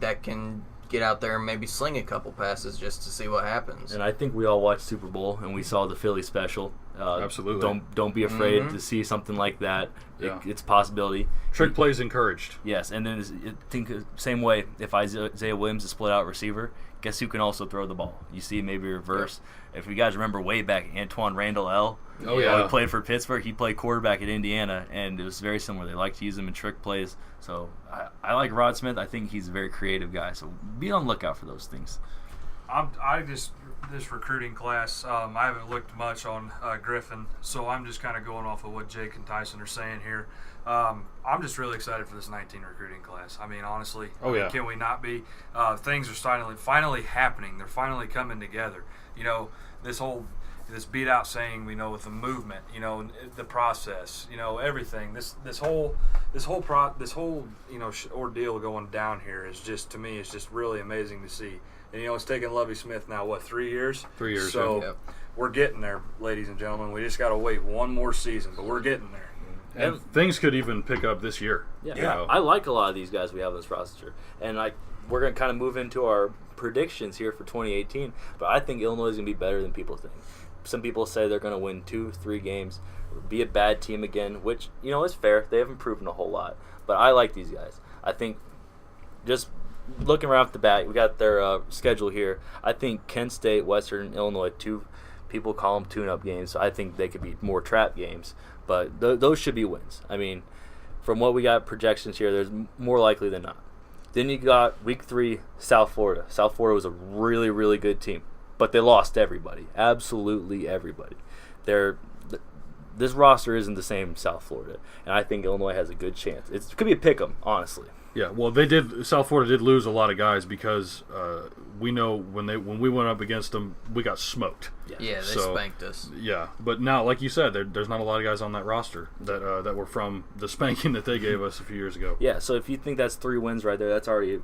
D: that can get out there and maybe sling a couple passes just to see what happens.
C: And I think we all watched Super Bowl and we saw the Philly special.
A: Absolutely.
C: Don't be afraid to see something like that.
A: Yeah.
C: It's a possibility.
A: Trick plays encouraged.
C: Yes, and then think the same way. If Isaiah Williams is a split out receiver, guess who can also throw the ball? You see maybe reverse. Yeah. If you guys remember way back, Antoine Randall L.
A: Oh yeah,
C: he played for Pittsburgh. He played quarterback at Indiana, and it was very similar. They like to use him in trick plays. So I like Rod Smith. I think he's a very creative guy. So be on the lookout for those things.
B: This recruiting class, I haven't looked much on Griffin, so I'm just kind of going off of what Jake and Tyson are saying here. I'm just really excited for this 19 recruiting class. I mean, honestly, can we not be? Things are finally happening. They're finally coming together. This beat out saying, with the movement, the process, everything. This whole ordeal going down here is just, to me, it's just really amazing to see. And it's taken Lovie Smith now 3 years?
A: 3 years.
B: So we're getting there, ladies and gentlemen. We just got to wait one more season, but we're getting there.
A: And things could even pick up this year.
C: Yeah. I like a lot of these guys we have on this roster, and we're going to kind of move into our predictions here for 2018. But I think Illinois is going to be better than people think. Some people say they're going to win 2-3 games, be a bad team again, which is fair. They haven't proven a whole lot, but I like these guys. I think just looking right off the bat, we got their schedule here. I think Kent State, Western Illinois, people call them tune-up games, so I think they could be more trap games. But those should be wins. I mean, from what we got projections here, there's more likely than not. Then you got week 3, South Florida. South Florida was a really, really good team, but they lost everybody, absolutely everybody. This roster isn't the same South Florida, and I think Illinois has a good chance. It could be a pick 'em, honestly.
A: Yeah, well, South Florida did lose a lot of guys because we know when we went up against them, we got smoked.
D: Yeah, they spanked us.
A: Yeah, but now, like you said, there's not a lot of guys on that roster that were from the spanking that they gave us a few years ago.
C: Yeah, so if you think that's 3 wins right there, that's already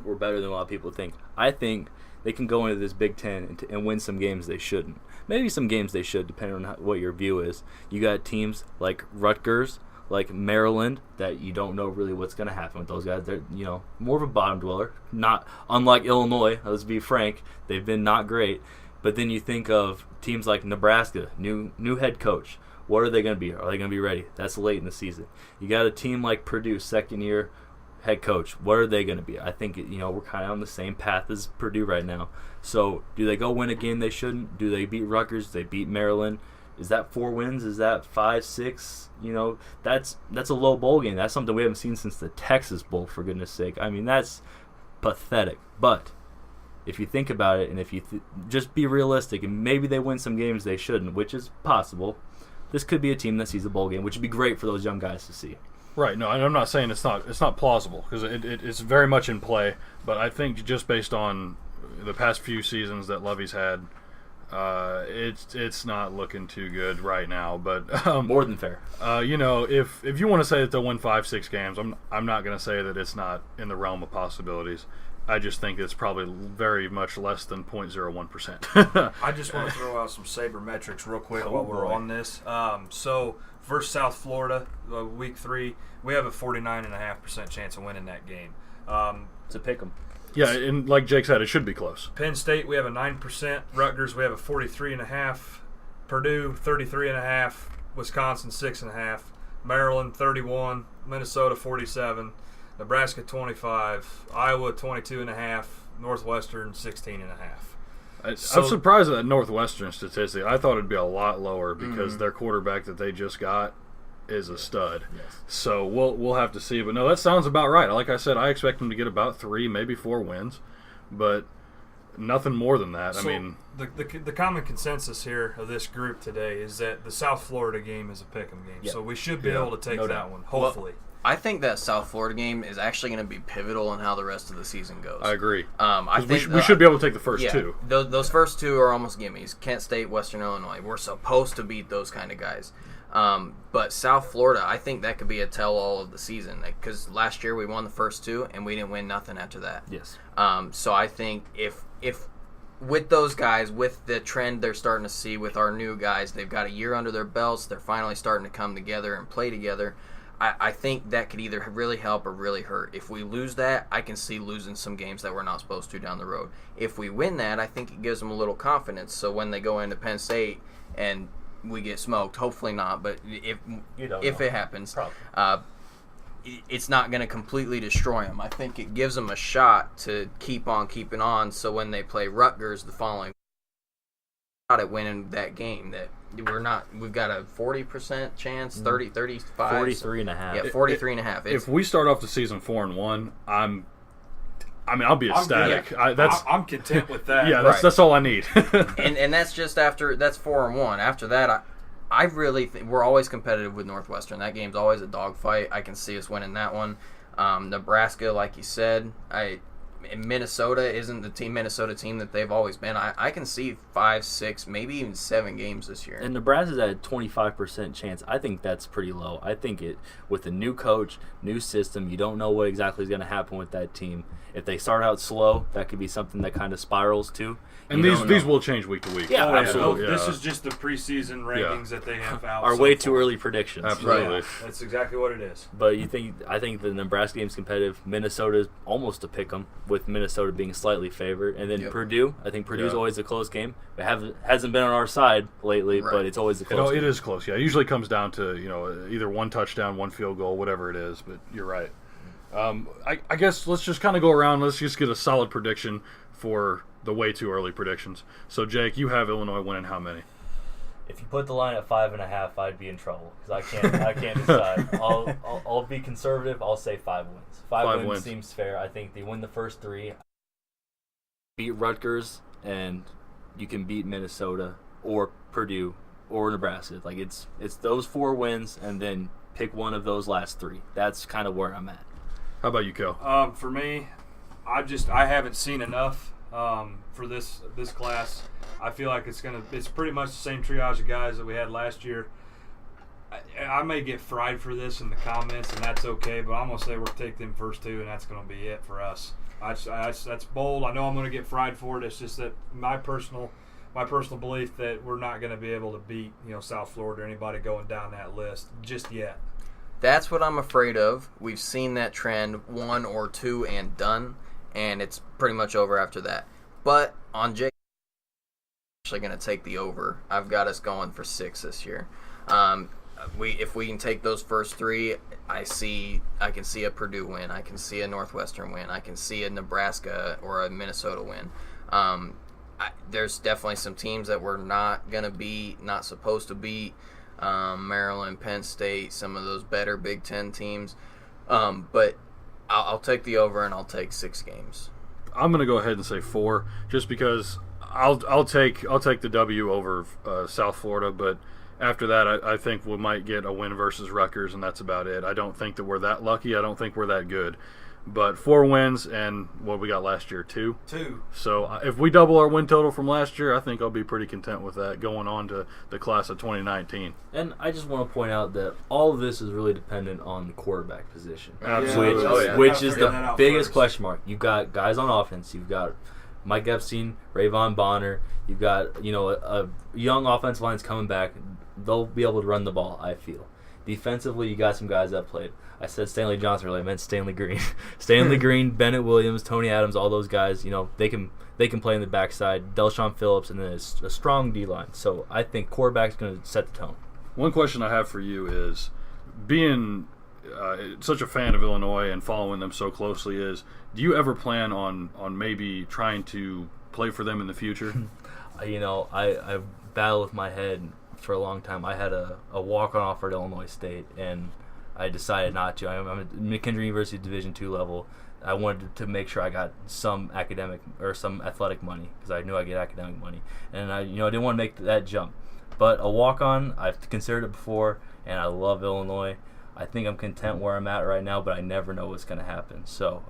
C: we're better than a lot of people think. I think they can go into this Big Ten and win some games they shouldn't. Maybe some games they should, depending on what your view is. You got teams like Rutgers, like Maryland, that you don't know really what's going to happen with those guys. They're more of a bottom dweller, not unlike Illinois. Let's be frank, they've been not great. But then you think of teams like Nebraska, new head coach. What are they going to be? Are they going to be ready? That's late in the season. You got a team like Purdue, second year head coach. What are they going to be? I think we're kind of on the same path as Purdue right now. So do they go win a game they shouldn't? Do they beat Rutgers? Do they beat Maryland? Is that 4 wins? Is that 5, 6? That's a low bowl game. That's something we haven't seen since the Texas Bowl, for goodness sake. I mean, that's pathetic. But if you think about it, and if you just be realistic, and maybe they win some games they shouldn't, which is possible, this could be a team that sees a bowl game, which would be great for those young guys to see.
A: Right. No, and I'm not saying it's not plausible, because it's very much in play. But I think just based on the past few seasons that Lovey's had, it's not looking too good right now. But
C: more than fair.
A: If you want to say that they'll win 5-6 games, I'm not going to say that it's not in the realm of possibilities. I just think it's probably very much less than 0.01%.
B: I just want to throw out some sabermetrics real quick while we're
A: boy.
B: on this. So versus South Florida, week 3, we have a 49.5% chance of winning that game.
E: To pick them.
A: Yeah, and like Jake said, it should be close.
B: Penn State, we have a 9%. Rutgers, we have a 43.5%. Purdue, 33.5%. Wisconsin, 6.5%. Maryland, 31%. Minnesota, 47%. Nebraska, 25%. Iowa, 22.5%. Northwestern, 16.5%.
A: I'm surprised at that Northwestern statistic. I thought it'd be a lot lower because their quarterback that they just got is a stud.
E: Yes.
A: So we'll have to see. But no, that sounds about right. Like I said, I expect them to get about 3, maybe 4 wins, but nothing more than that.
B: So
A: I mean,
B: the common consensus here of this group today is that the South Florida game is a pick'em game.
E: Yeah.
B: So we should be
A: Yeah.
B: able to take
E: No
B: that
E: doubt.
B: one, hopefully.
D: I think that South Florida game is actually going to be pivotal in how the rest of the season goes.
A: I agree.
D: I
A: 'Cause
D: think
A: we should be able to take the first
D: yeah,
A: 2.
D: Those first 2 are almost gimmies. Kent State, Western Illinois. We're supposed to beat those kind of guys. But South Florida, I think that could be a tell-all of the season. Because last year we won the first 2 and we didn't win nothing after that.
E: Yes.
D: So I think if with those guys, with the trend they're starting to see with our new guys, they've got a year under their belts. They're finally starting to come together and play together. I think that could either really help or really hurt. If we lose that, I can see losing some games that we're not supposed to down the road. If we win that, I think it gives them a little confidence. So when they go into Penn State and we get smoked, hopefully not, but if it happens, it's not going to completely destroy them. I think it gives them a shot to keep on keeping on. So when they play Rutgers the following shot at winning that game, that we've got a 40% chance, 30, 35.
E: 43.5.
D: Yeah, 43.5.
A: If we start off the season 4-1, I'll be ecstatic.
B: I'm content with that.
A: Yeah,
D: Right.
A: that's all I need.
D: and that's just after that's 4-1. After that, I really think we're always competitive with Northwestern. That game's always a dogfight. I can see us winning that one. Nebraska, like you said, Minnesota isn't the Minnesota team that they've always been. I can see 5, 6, maybe even 7 games this year.
E: And Nebraska's at a 25% chance. I think that's pretty low. I think with a new coach, new system, you don't know what exactly is going to happen with that team. If they start out slow, that could be something that kind of spirals too.
A: And these will change week to week.
E: Yeah,
B: Oh,
E: absolutely.
B: This is just the preseason rankings that they have out.
E: Are
B: so
E: way too
B: far.
E: early predictions.
A: Absolutely.
B: Yeah, that's exactly what it is.
E: But I think the Nebraska game's competitive. Minnesota's almost a pick 'em, with Minnesota being slightly favored, and then
D: Yep.
E: Purdue. I think Purdue's
A: Yeah.
E: always a close game. It hasn't been on our side lately,
D: Right.
E: but it's always a close.
A: It
E: game.
A: is close. Yeah, it usually comes down to either 1 touchdown, 1 field goal, whatever it is. But you're right. I guess let's just kind of go around. Let's just get a solid prediction for the way too early predictions. So Jake, you have Illinois winning how many?
C: If you put the line at 5.5, I'd be in trouble because I can't decide. I'll be conservative. I'll say 5 wins. 5 wins seems fair. I think they win the first 3.
E: Beat Rutgers, and you can beat Minnesota or Purdue or Nebraska. Like it's those 4 wins, and then pick one of those last 3. That's kind of where I'm at.
A: How about you, Cale?
B: For me, I haven't seen enough for this class. I feel like it's pretty much the same triage of guys that we had last year. I may get fried for this in the comments, and that's okay. But I'm gonna say we're taking them first 2, and that's gonna be it for us. That's bold. I know I'm gonna get fried for it. It's just that my personal belief that we're not gonna be able to beat South Florida or anybody going down that list just yet.
D: That's what I'm afraid of. We've seen that trend 1 or 2 and done, and it's pretty much over after that. But on Jake, I'm actually going to take the over. I've got us going for 6 this year. If we can take those first 3, I can see a Purdue win. I can see a Northwestern win. I can see a Nebraska or a Minnesota win. There's definitely some teams that we're not going to beat, not supposed to beat. Maryland, Penn State, some of those better Big Ten teams. But I'll take the over, and I'll take 6 games.
A: I'm going to go ahead and say 4, just because I'll take the W over South Florida. But after that, I think we might get a win versus Rutgers, and that's about it. I don't think that we're that lucky. I don't think we're that good. But 4 wins and what we got last year, 2.
B: 2.
A: So if we double our win total from last year, I think I'll be pretty content with that going on to the class of 2019.
C: And I just want to point out that all of this is really dependent on the quarterback position.
A: Absolutely.
C: Which is the biggest question mark. You've got guys on offense. You've got Mike Epstein, Rayvon Bonner. You've got, a young offensive line's coming back. They'll be able to run the ball, I feel. Defensively, you got some guys that played. I said Stanley Johnson earlier. I meant Stanley Green. Stanley Green, Bennett Williams, Tony Adams, all those guys, they can play in the backside. Delshon Phillips, and then a strong D-line. So I think quarterback's going to set the tone.
A: One question I have for you is, being such a fan of Illinois and following them so closely, do you ever plan on maybe trying to play for them in the future?
C: I've battled with my head for a long time. I had a walk-on offer at Illinois State, and I decided not to. I'm at McKendree University Division II level. I wanted to make sure I got some academic or some athletic money because I knew I'd get academic money, and I didn't want to make that jump. But a walk-on, I've considered it before, and I love Illinois. I think I'm content where I'm at right now, but I never know what's going to happen. So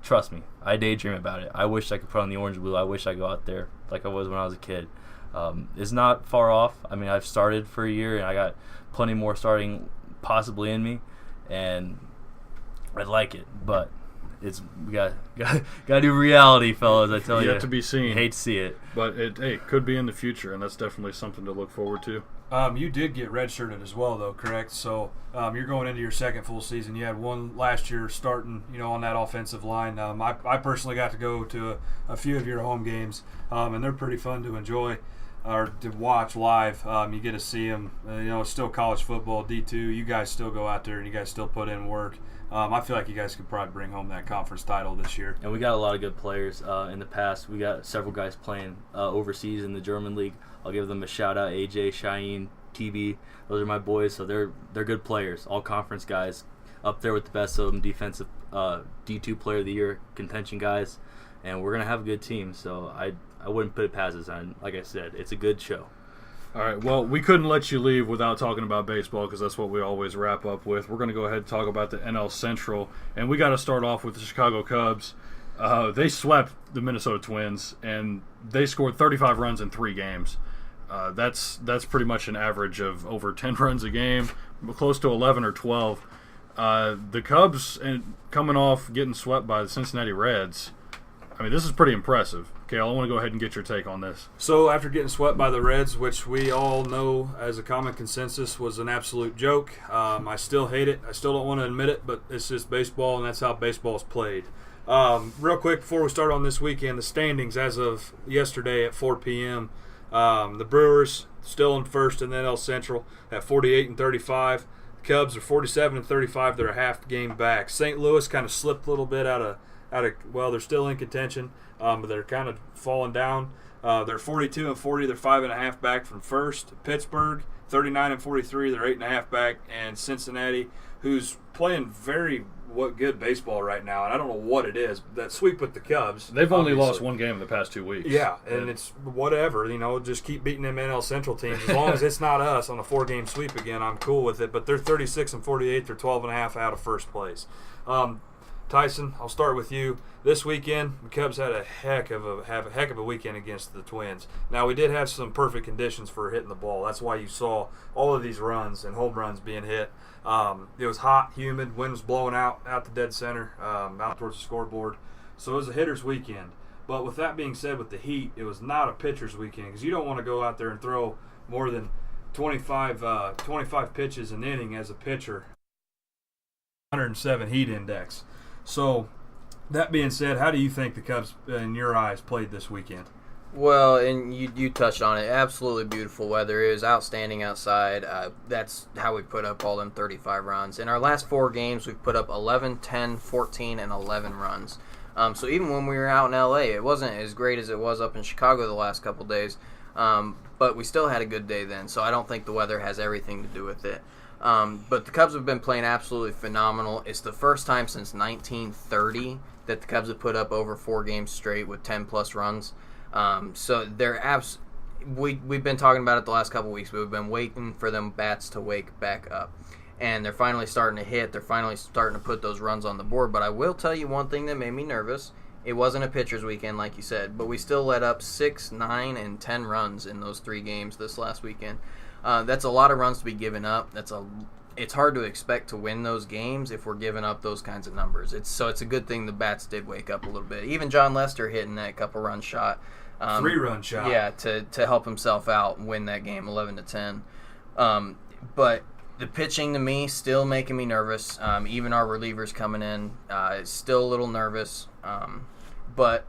C: trust me, I daydream about it. I wish I could put on the orange and blue. I wish I could go out there like I was when I was a kid. It's not far off. I mean, I've started for a year, and I got plenty more starting possibly in me, and I like it. But we got to do reality, fellas. I tell you,
A: yet to be seen.
C: I hate to see it,
A: but it could be in the future, and that's definitely something to look forward to.
B: You did get redshirted as well, though, correct? So you're going into your second full season. You had one last year starting, on that offensive line. I personally got to go to a few of your home games, and they're pretty fun to enjoy or to watch live. You get to see them. It's still college football, D2. You guys still go out there and you guys still put in work. I feel like you guys could probably bring home that conference title this year.
C: And we got a lot of good players in the past. We got several guys playing overseas in the German league. I'll give them a shout out. AJ, Shaheen, TB. Those are my boys. So they're good players. All conference guys up there with the best of them. Defensive D2 player of the year contention guys. And we're going to have a good team. So I wouldn't put it past us. And like I said, it's a good show.
A: All right, well, we couldn't let you leave without talking about baseball because that's what we always wrap up with. We're going to go ahead and talk about the NL Central, and we got to start off with the Chicago Cubs. They swept the Minnesota Twins, and they scored 35 runs in 3 games. That's pretty much an average of over 10 runs a game, close to 11 or 12. The Cubs, coming off getting swept by the Cincinnati Reds, I mean, this is pretty impressive. Cale, I want to go ahead and get your take on this.
B: So after getting swept by the Reds, which we all know as a common consensus was an absolute joke, I still hate it. I still don't want to admit it, but it's just baseball, and that's how baseball's played. Real quick, before we start on this weekend, the standings as of yesterday at 4 p.m., the Brewers still in first in the NL Central at 48 and 35. The Cubs are 47 and 35. They're a half game back. St. Louis kind of slipped a little bit out of they're still in contention, but they're kind of falling down. They're 42 and 40. They're 5.5 back from first. Pittsburgh 39 and 43. They're 8.5 back, and Cincinnati, who's playing very good baseball right now, and I don't know what it is. That sweep with the Cubs.
A: They've only lost 1 game in the past 2 weeks.
B: Yeah, and it's whatever. Just keep beating them NL Central teams. As long as it's not us on a 4-game sweep again, I'm cool with it. But they're 36 and 48. They're 12.5 out of first place. Tyson, I'll start with you. This weekend, the Cubs had a heck of a weekend against the Twins. Now, we did have some perfect conditions for hitting the ball. That's why you saw all of these runs and home runs being hit. It was hot, humid, wind was blowing out the dead center, out towards the scoreboard. So it was a hitter's weekend. But with that being said, with the heat, it was not a pitcher's weekend because you don't want to go out there and throw more than 25 pitches an inning as a pitcher. 107 heat index. So, that being said, how do you think the Cubs, in your eyes, played this weekend?
D: Well, and you touched on it. Absolutely beautiful weather. It was outstanding outside. That's how we put up all them 35 runs. In our last 4 games, we've put up 11, 10, 14, and 11 runs. So even when we were out in L.A., it wasn't as great as it was up in Chicago the last couple days. But we still had a good day then, so I don't think the weather has everything to do with it. But the Cubs have been playing absolutely phenomenal. It's the first time since 1930 that the Cubs have put up over 4 games straight with 10-plus runs. So they're we've been talking about it the last couple weeks, but we've been waiting for them bats to wake back up. and they're finally starting to hit. They're finally starting to put those runs on the board. But I will tell you one thing that made me nervous. It wasn't a pitcher's weekend, like you said, but we still let up 6, 9, and 10 runs in those 3 games this last weekend. That's a lot of runs to be given up. It's hard to expect to win those games if we're giving up those kinds of numbers. It's a good thing the bats did wake up a little bit. Even John Lester hitting that couple-run shot.
B: 3-run shot.
D: Yeah, to help himself out and win that game 11-10. But the pitching to me still making me nervous. Even our relievers coming in, still a little nervous. But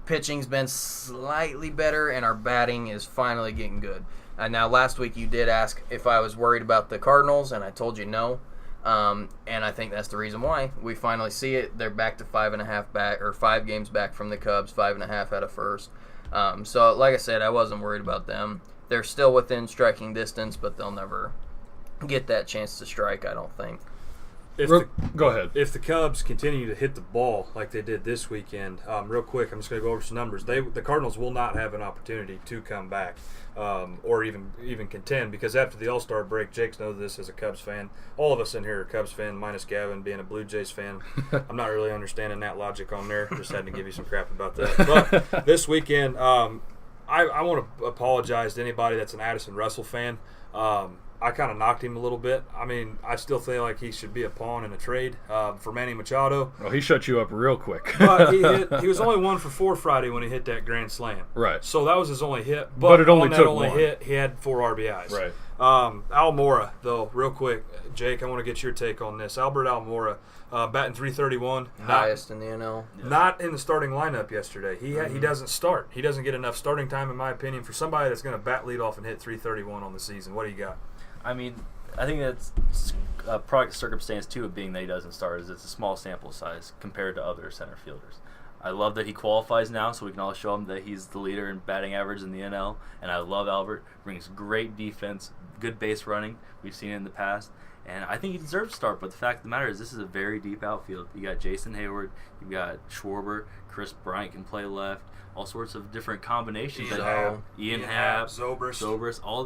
D: pitching's been slightly better, and our batting is finally getting good. Now, last week you did ask if I was worried about the Cardinals, and I told you no. And I think that's the reason why. We finally see it. They're back to 5.5 back, or 5 games back from the Cubs, 5.5 out of first. So, like I said, I wasn't worried about them. They're still within striking distance, but they'll never get that chance to strike, I don't think.
A: Go ahead.
B: If the Cubs continue to hit the ball like they did this weekend, real quick, I'm just going to go over some numbers. The Cardinals will not have an opportunity to come back or even contend, because after the All-Star break, Jake's knows this as a Cubs fan. All of us in here are Cubs fan, minus Gavin being a Blue Jays fan. I'm not really understanding that logic on there. Just had to give you some crap about that. But this weekend, I want to apologize to anybody that's an Addison Russell fan. I kind of knocked him a little bit. I mean, I still feel like he should be a pawn in a trade for Manny Machado.
A: Well, he shut you up real quick.
B: But he was only 1 for 4 Friday when he hit that grand slam.
A: Right.
B: So that was his only hit.
A: But it only
B: on that
A: took
B: only
A: one.
B: hit, he had 4 RBIs.
A: Right.
B: Almora, though, real quick. Jake, I want to get your take on this. Albert Almora, batting .331.
D: Highest in the NL.
B: Not in the starting lineup yesterday. He doesn't start. He doesn't get enough starting time, in my opinion, for somebody that's going to bat lead off and hit .331 on the season. What do you got?
E: I mean, I think that's a product circumstance, too, of being that he doesn't start, is it's a small sample size compared to other center fielders. I love that he qualifies now, so we can all show him that he's the leader in batting average in the NL. And I love Albert. Brings great defense, good base running. We've seen it in the past. And I think he deserves to start, but the fact of the matter is this is a very deep outfield. You got Jason Hayward, you got Schwarber, Chris Bryant can play left, all sorts of different combinations. Ian Happ, Zobrist, all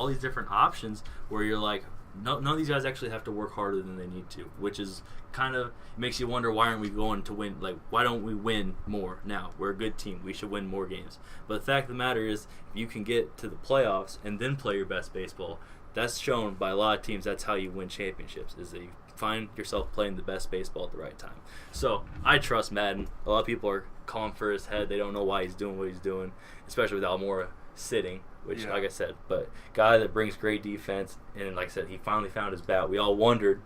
E: these different options where you're like, none of these guys actually have to work harder than they need to, which is kind of makes you wonder, why aren't we going to win? Like, why don't we win more now? We're a good team. We should win more games. But the fact of the matter is, if you can get to the playoffs and then play your best baseball, that's shown by a lot of teams. That's how you win championships, is that you find yourself playing the best baseball at the right time. So I trust Madden. A lot of people are calling for his head. They don't know why he's doing what he's doing, especially with Almora sitting, which, like I said, but guy that brings great defense. And like I said, he finally found his bat. We all wondered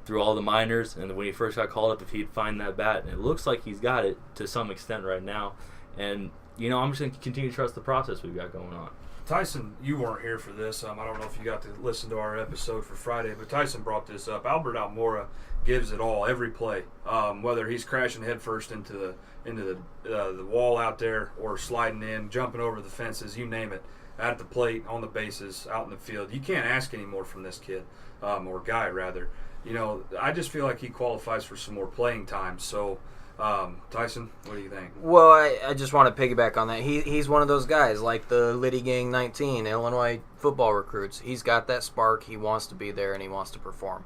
E: through all the minors and when he first got called up if he'd find that bat. And it looks like he's got it to some extent right now. And, I'm just going to continue to trust the process we've got going on.
B: Tyson, you weren't here for this. I don't know if you got to listen to our episode for Friday, but Tyson brought this up. Albert Almora gives it all every play, whether he's crashing headfirst into the wall out there or sliding in, jumping over the fences, you name it, at the plate, on the bases, out in the field. You can't ask any more from this kid, or guy rather. I just feel like he qualifies for some more playing time. So, Tyson, what do you think?
D: Well, I just want to piggyback on that. He's one of those guys, like the Liddy Gang 19, Illinois football recruits. He's got that spark. He wants to be there, and he wants to perform.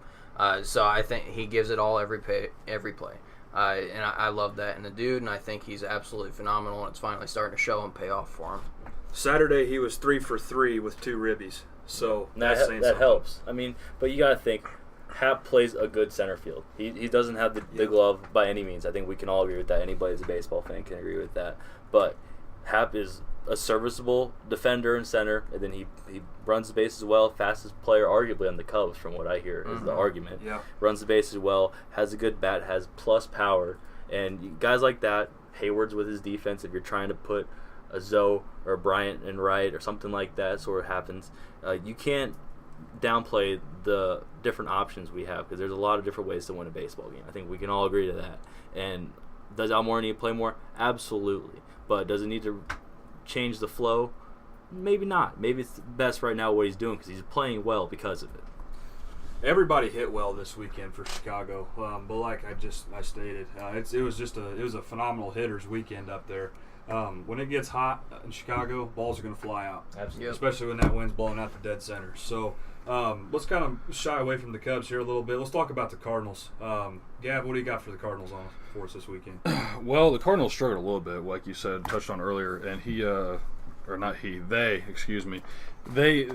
D: So I think he gives it all every play. And I love that in the dude, and I think he's absolutely phenomenal, and it's finally starting to show and pay off for him.
B: Saturday, he was 3 for 3 with 2 ribbies. So
E: that helps. I mean, but you got to think, Happ plays a good center field. He doesn't have the glove by any means. I think we can all agree with that. Anybody who's a baseball fan can agree with that. But Happ is a serviceable defender in center, and then he runs the bases well. Fastest player, arguably, on the Cubs, from what I hear, is the argument.
B: Yeah.
E: Runs the bases well, has a good bat, has plus power. And guys like that, Hayward's with his defense, if you're trying to put a Zoe or a Bryant in right or something like that, sort of happens, you can't downplay the different options we have, because there's a lot of different ways to win a baseball game. I think we can all agree to that. And does Almora need to play more? Absolutely. But does it need to change the flow? Maybe not. Maybe it's best right now what he's doing, because he's playing well because of it.
B: Everybody hit well this weekend for Chicago, but like I stated, it was a phenomenal hitters weekend up there. When it gets hot in Chicago, balls are going to fly out.
E: Absolutely.
B: Especially when that wind's blowing out the dead center. So Let's kind of shy away from the Cubs here a little bit. Let's talk about the Cardinals. Gab, what do you got for the Cardinals on for us this weekend?
A: Well, the Cardinals struggled a little bit, like you said, touched on earlier, and they,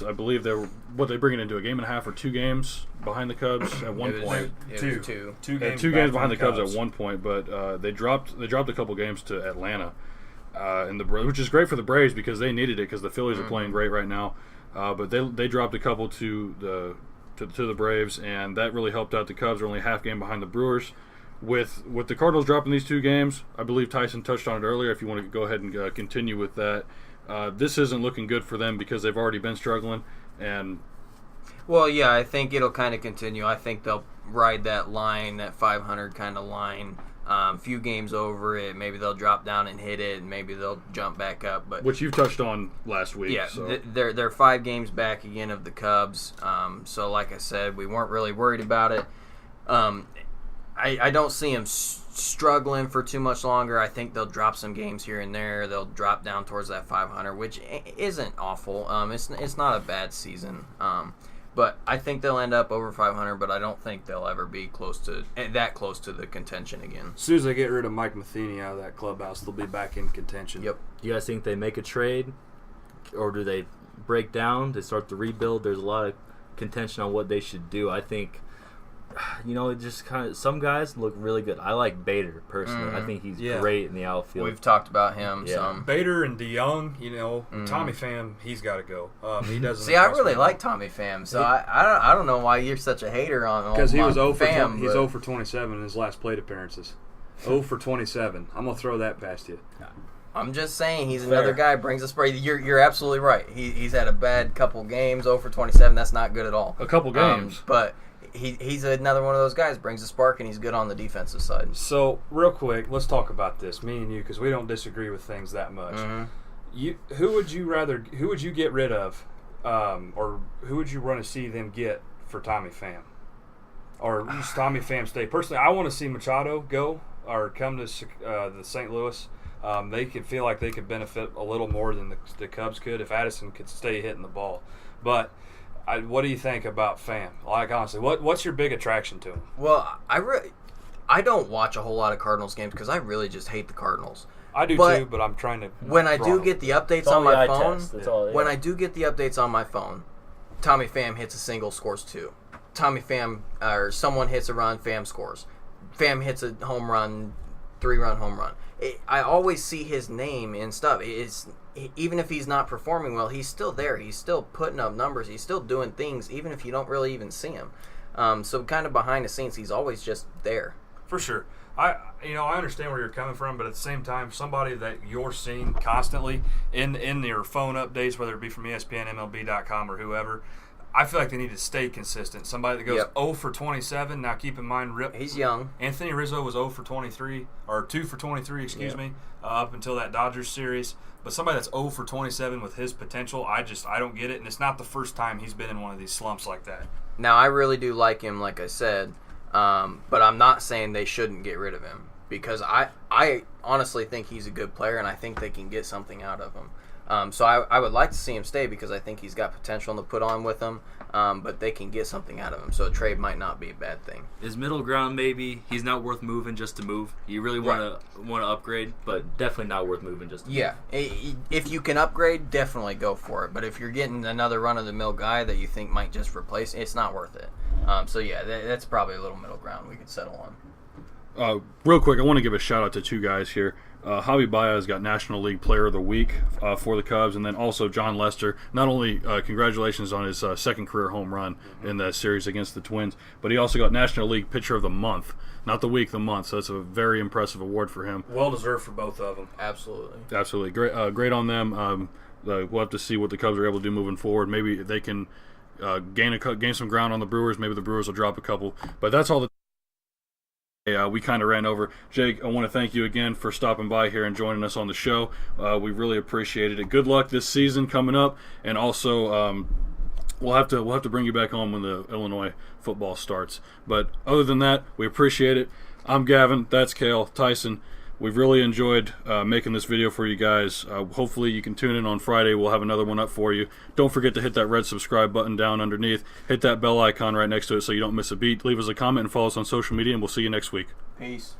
A: I believe they bring it into a game and a half or 2 games behind the Cubs at one point.
B: Two games
A: Behind the Cubs at one point, but they dropped a couple games to Atlanta, which is great for the Braves because they needed it because the Phillies are playing great right now. But they dropped a couple to the Braves, and that really helped out the Cubs. They're only half game behind the Brewers. With the Cardinals dropping these 2 games, I believe Tyson touched on it earlier. If you want to go ahead and continue with that, this isn't looking good for them because they've already been struggling. And
D: well, yeah, I think it'll kind of continue. I think they'll ride that line, that 500 kind of line. Few games over it, maybe they'll drop down and hit it, and maybe they'll jump back up. But
A: which you've touched on last week.
D: Yeah,
A: so.
D: they're 5 games back again of the Cubs. So like I said, we weren't really worried about it. I don't see them struggling for too much longer. I think they'll drop some games here and there. They'll drop down towards that 500, which isn't awful. It's not a bad season. But I think they'll end up over 500, but I don't think they'll ever be close to the contention again.
B: As soon as they get rid of Mike Matheny out of that clubhouse, they'll be back in contention.
D: Yep.
C: You guys think they make a trade, or do they break down? They start to rebuild. There's a lot of contention on what they should do. I think, it just kind of, some guys look really good. I like Bader personally. I think he's great in the outfield.
D: We've talked about him some.
B: Bader and DeYoung, Tommy Pham, he's got to go. He doesn't.
D: See, I really like Tommy Pham, so I don't know why you're such a hater on
B: because he was 0 for
D: Pham.
B: He's 0 for 27 in his last plate appearances. 0 for 27. I'm gonna throw that past you.
D: I'm just saying he's another guy brings a spray. You're absolutely right. He's had a bad couple games. 0 for 27. That's not good at all.
A: A couple games,
D: but. He's another one of those guys, brings a spark, and he's good on the defensive side.
B: So, real quick, let's talk about this, me and you, because we don't disagree with things that much. Who would you get rid of, or who would you want to see them get for Tommy Pham? Or just Tommy Pham stay? Personally, I want to see Machado go or come to the St. Louis. They could feel like they could benefit a little more than the Cubs could if Addison could stay hitting the ball. But what do you think about Pham? Like, honestly, what's your big attraction to him?
D: Well, I don't watch a whole lot of Cardinals games because I really just hate the Cardinals.
B: I do too, but I'm trying to.
D: When I do get the updates on my phone, when I do get the updates on my phone, Tommy Pham hits a single, scores 2. Tommy Pham, or someone hits a run, Pham scores. Pham hits a home run, 3-run home run. I always see his name and stuff. Even if he's not performing well, he's still there. He's still putting up numbers. He's still doing things, even if you don't really even see him. So kind of behind the scenes, he's always just there.
B: For sure. I understand where you're coming from, but at the same time, somebody that you're seeing constantly in your phone updates, whether it be from ESPN, MLB.com, or whoever, I feel like they need to stay consistent. Somebody that goes 0 for 27. Now, keep in mind,
D: he's young.
B: Anthony Rizzo was 0 for 23, or 2 for 23, excuse me, up until that Dodgers series. But somebody that's 0 for 27 with his potential, I don't get it. And it's not the first time he's been in one of these slumps like that.
D: Now, I really do like him, like I said, but I'm not saying they shouldn't get rid of him because I honestly think he's a good player, and I think they can get something out of him. So I would like to see him stay because I think he's got potential to put on with him, but they can get something out of him. So a trade might not be a bad thing.
C: Is middle ground maybe he's not worth moving just to move? You really want to upgrade, but definitely not worth moving just to move.
D: If you can upgrade, definitely go for it. But if you're getting another run-of-the-mill guy that you think might just replace, it's not worth it. That's probably a little middle ground we could settle on.
A: Real quick, I want to give a shout-out to 2 guys here. Javi Baez got National League Player of the Week for the Cubs, and then also John Lester. Not only congratulations on his second career home run in the series against the Twins, but he also got National League Pitcher of the Month. Not the week, the month. So that's a very impressive award for him.
B: Well deserved for both of them.
D: Absolutely.
A: Great on them. We'll have to see what the Cubs are able to do moving forward. Maybe they can gain some ground on the Brewers. Maybe the Brewers will drop a couple. But that's all we kind of ran over. Jake, I want to thank you again for stopping by here and joining us on the show. We really appreciated it. Good luck this season coming up, and also we'll have to bring you back on when the Illinois football starts. But other than that, we appreciate it. I'm Gavin. That's Cale. Tyson. We've really enjoyed making this video for you guys. Hopefully you can tune in on Friday. We'll have another one up for you. Don't forget to hit that red subscribe button down underneath. Hit that bell icon right next to it so you don't miss a beat. Leave us a comment and follow us on social media, and we'll see you next week.
D: Peace.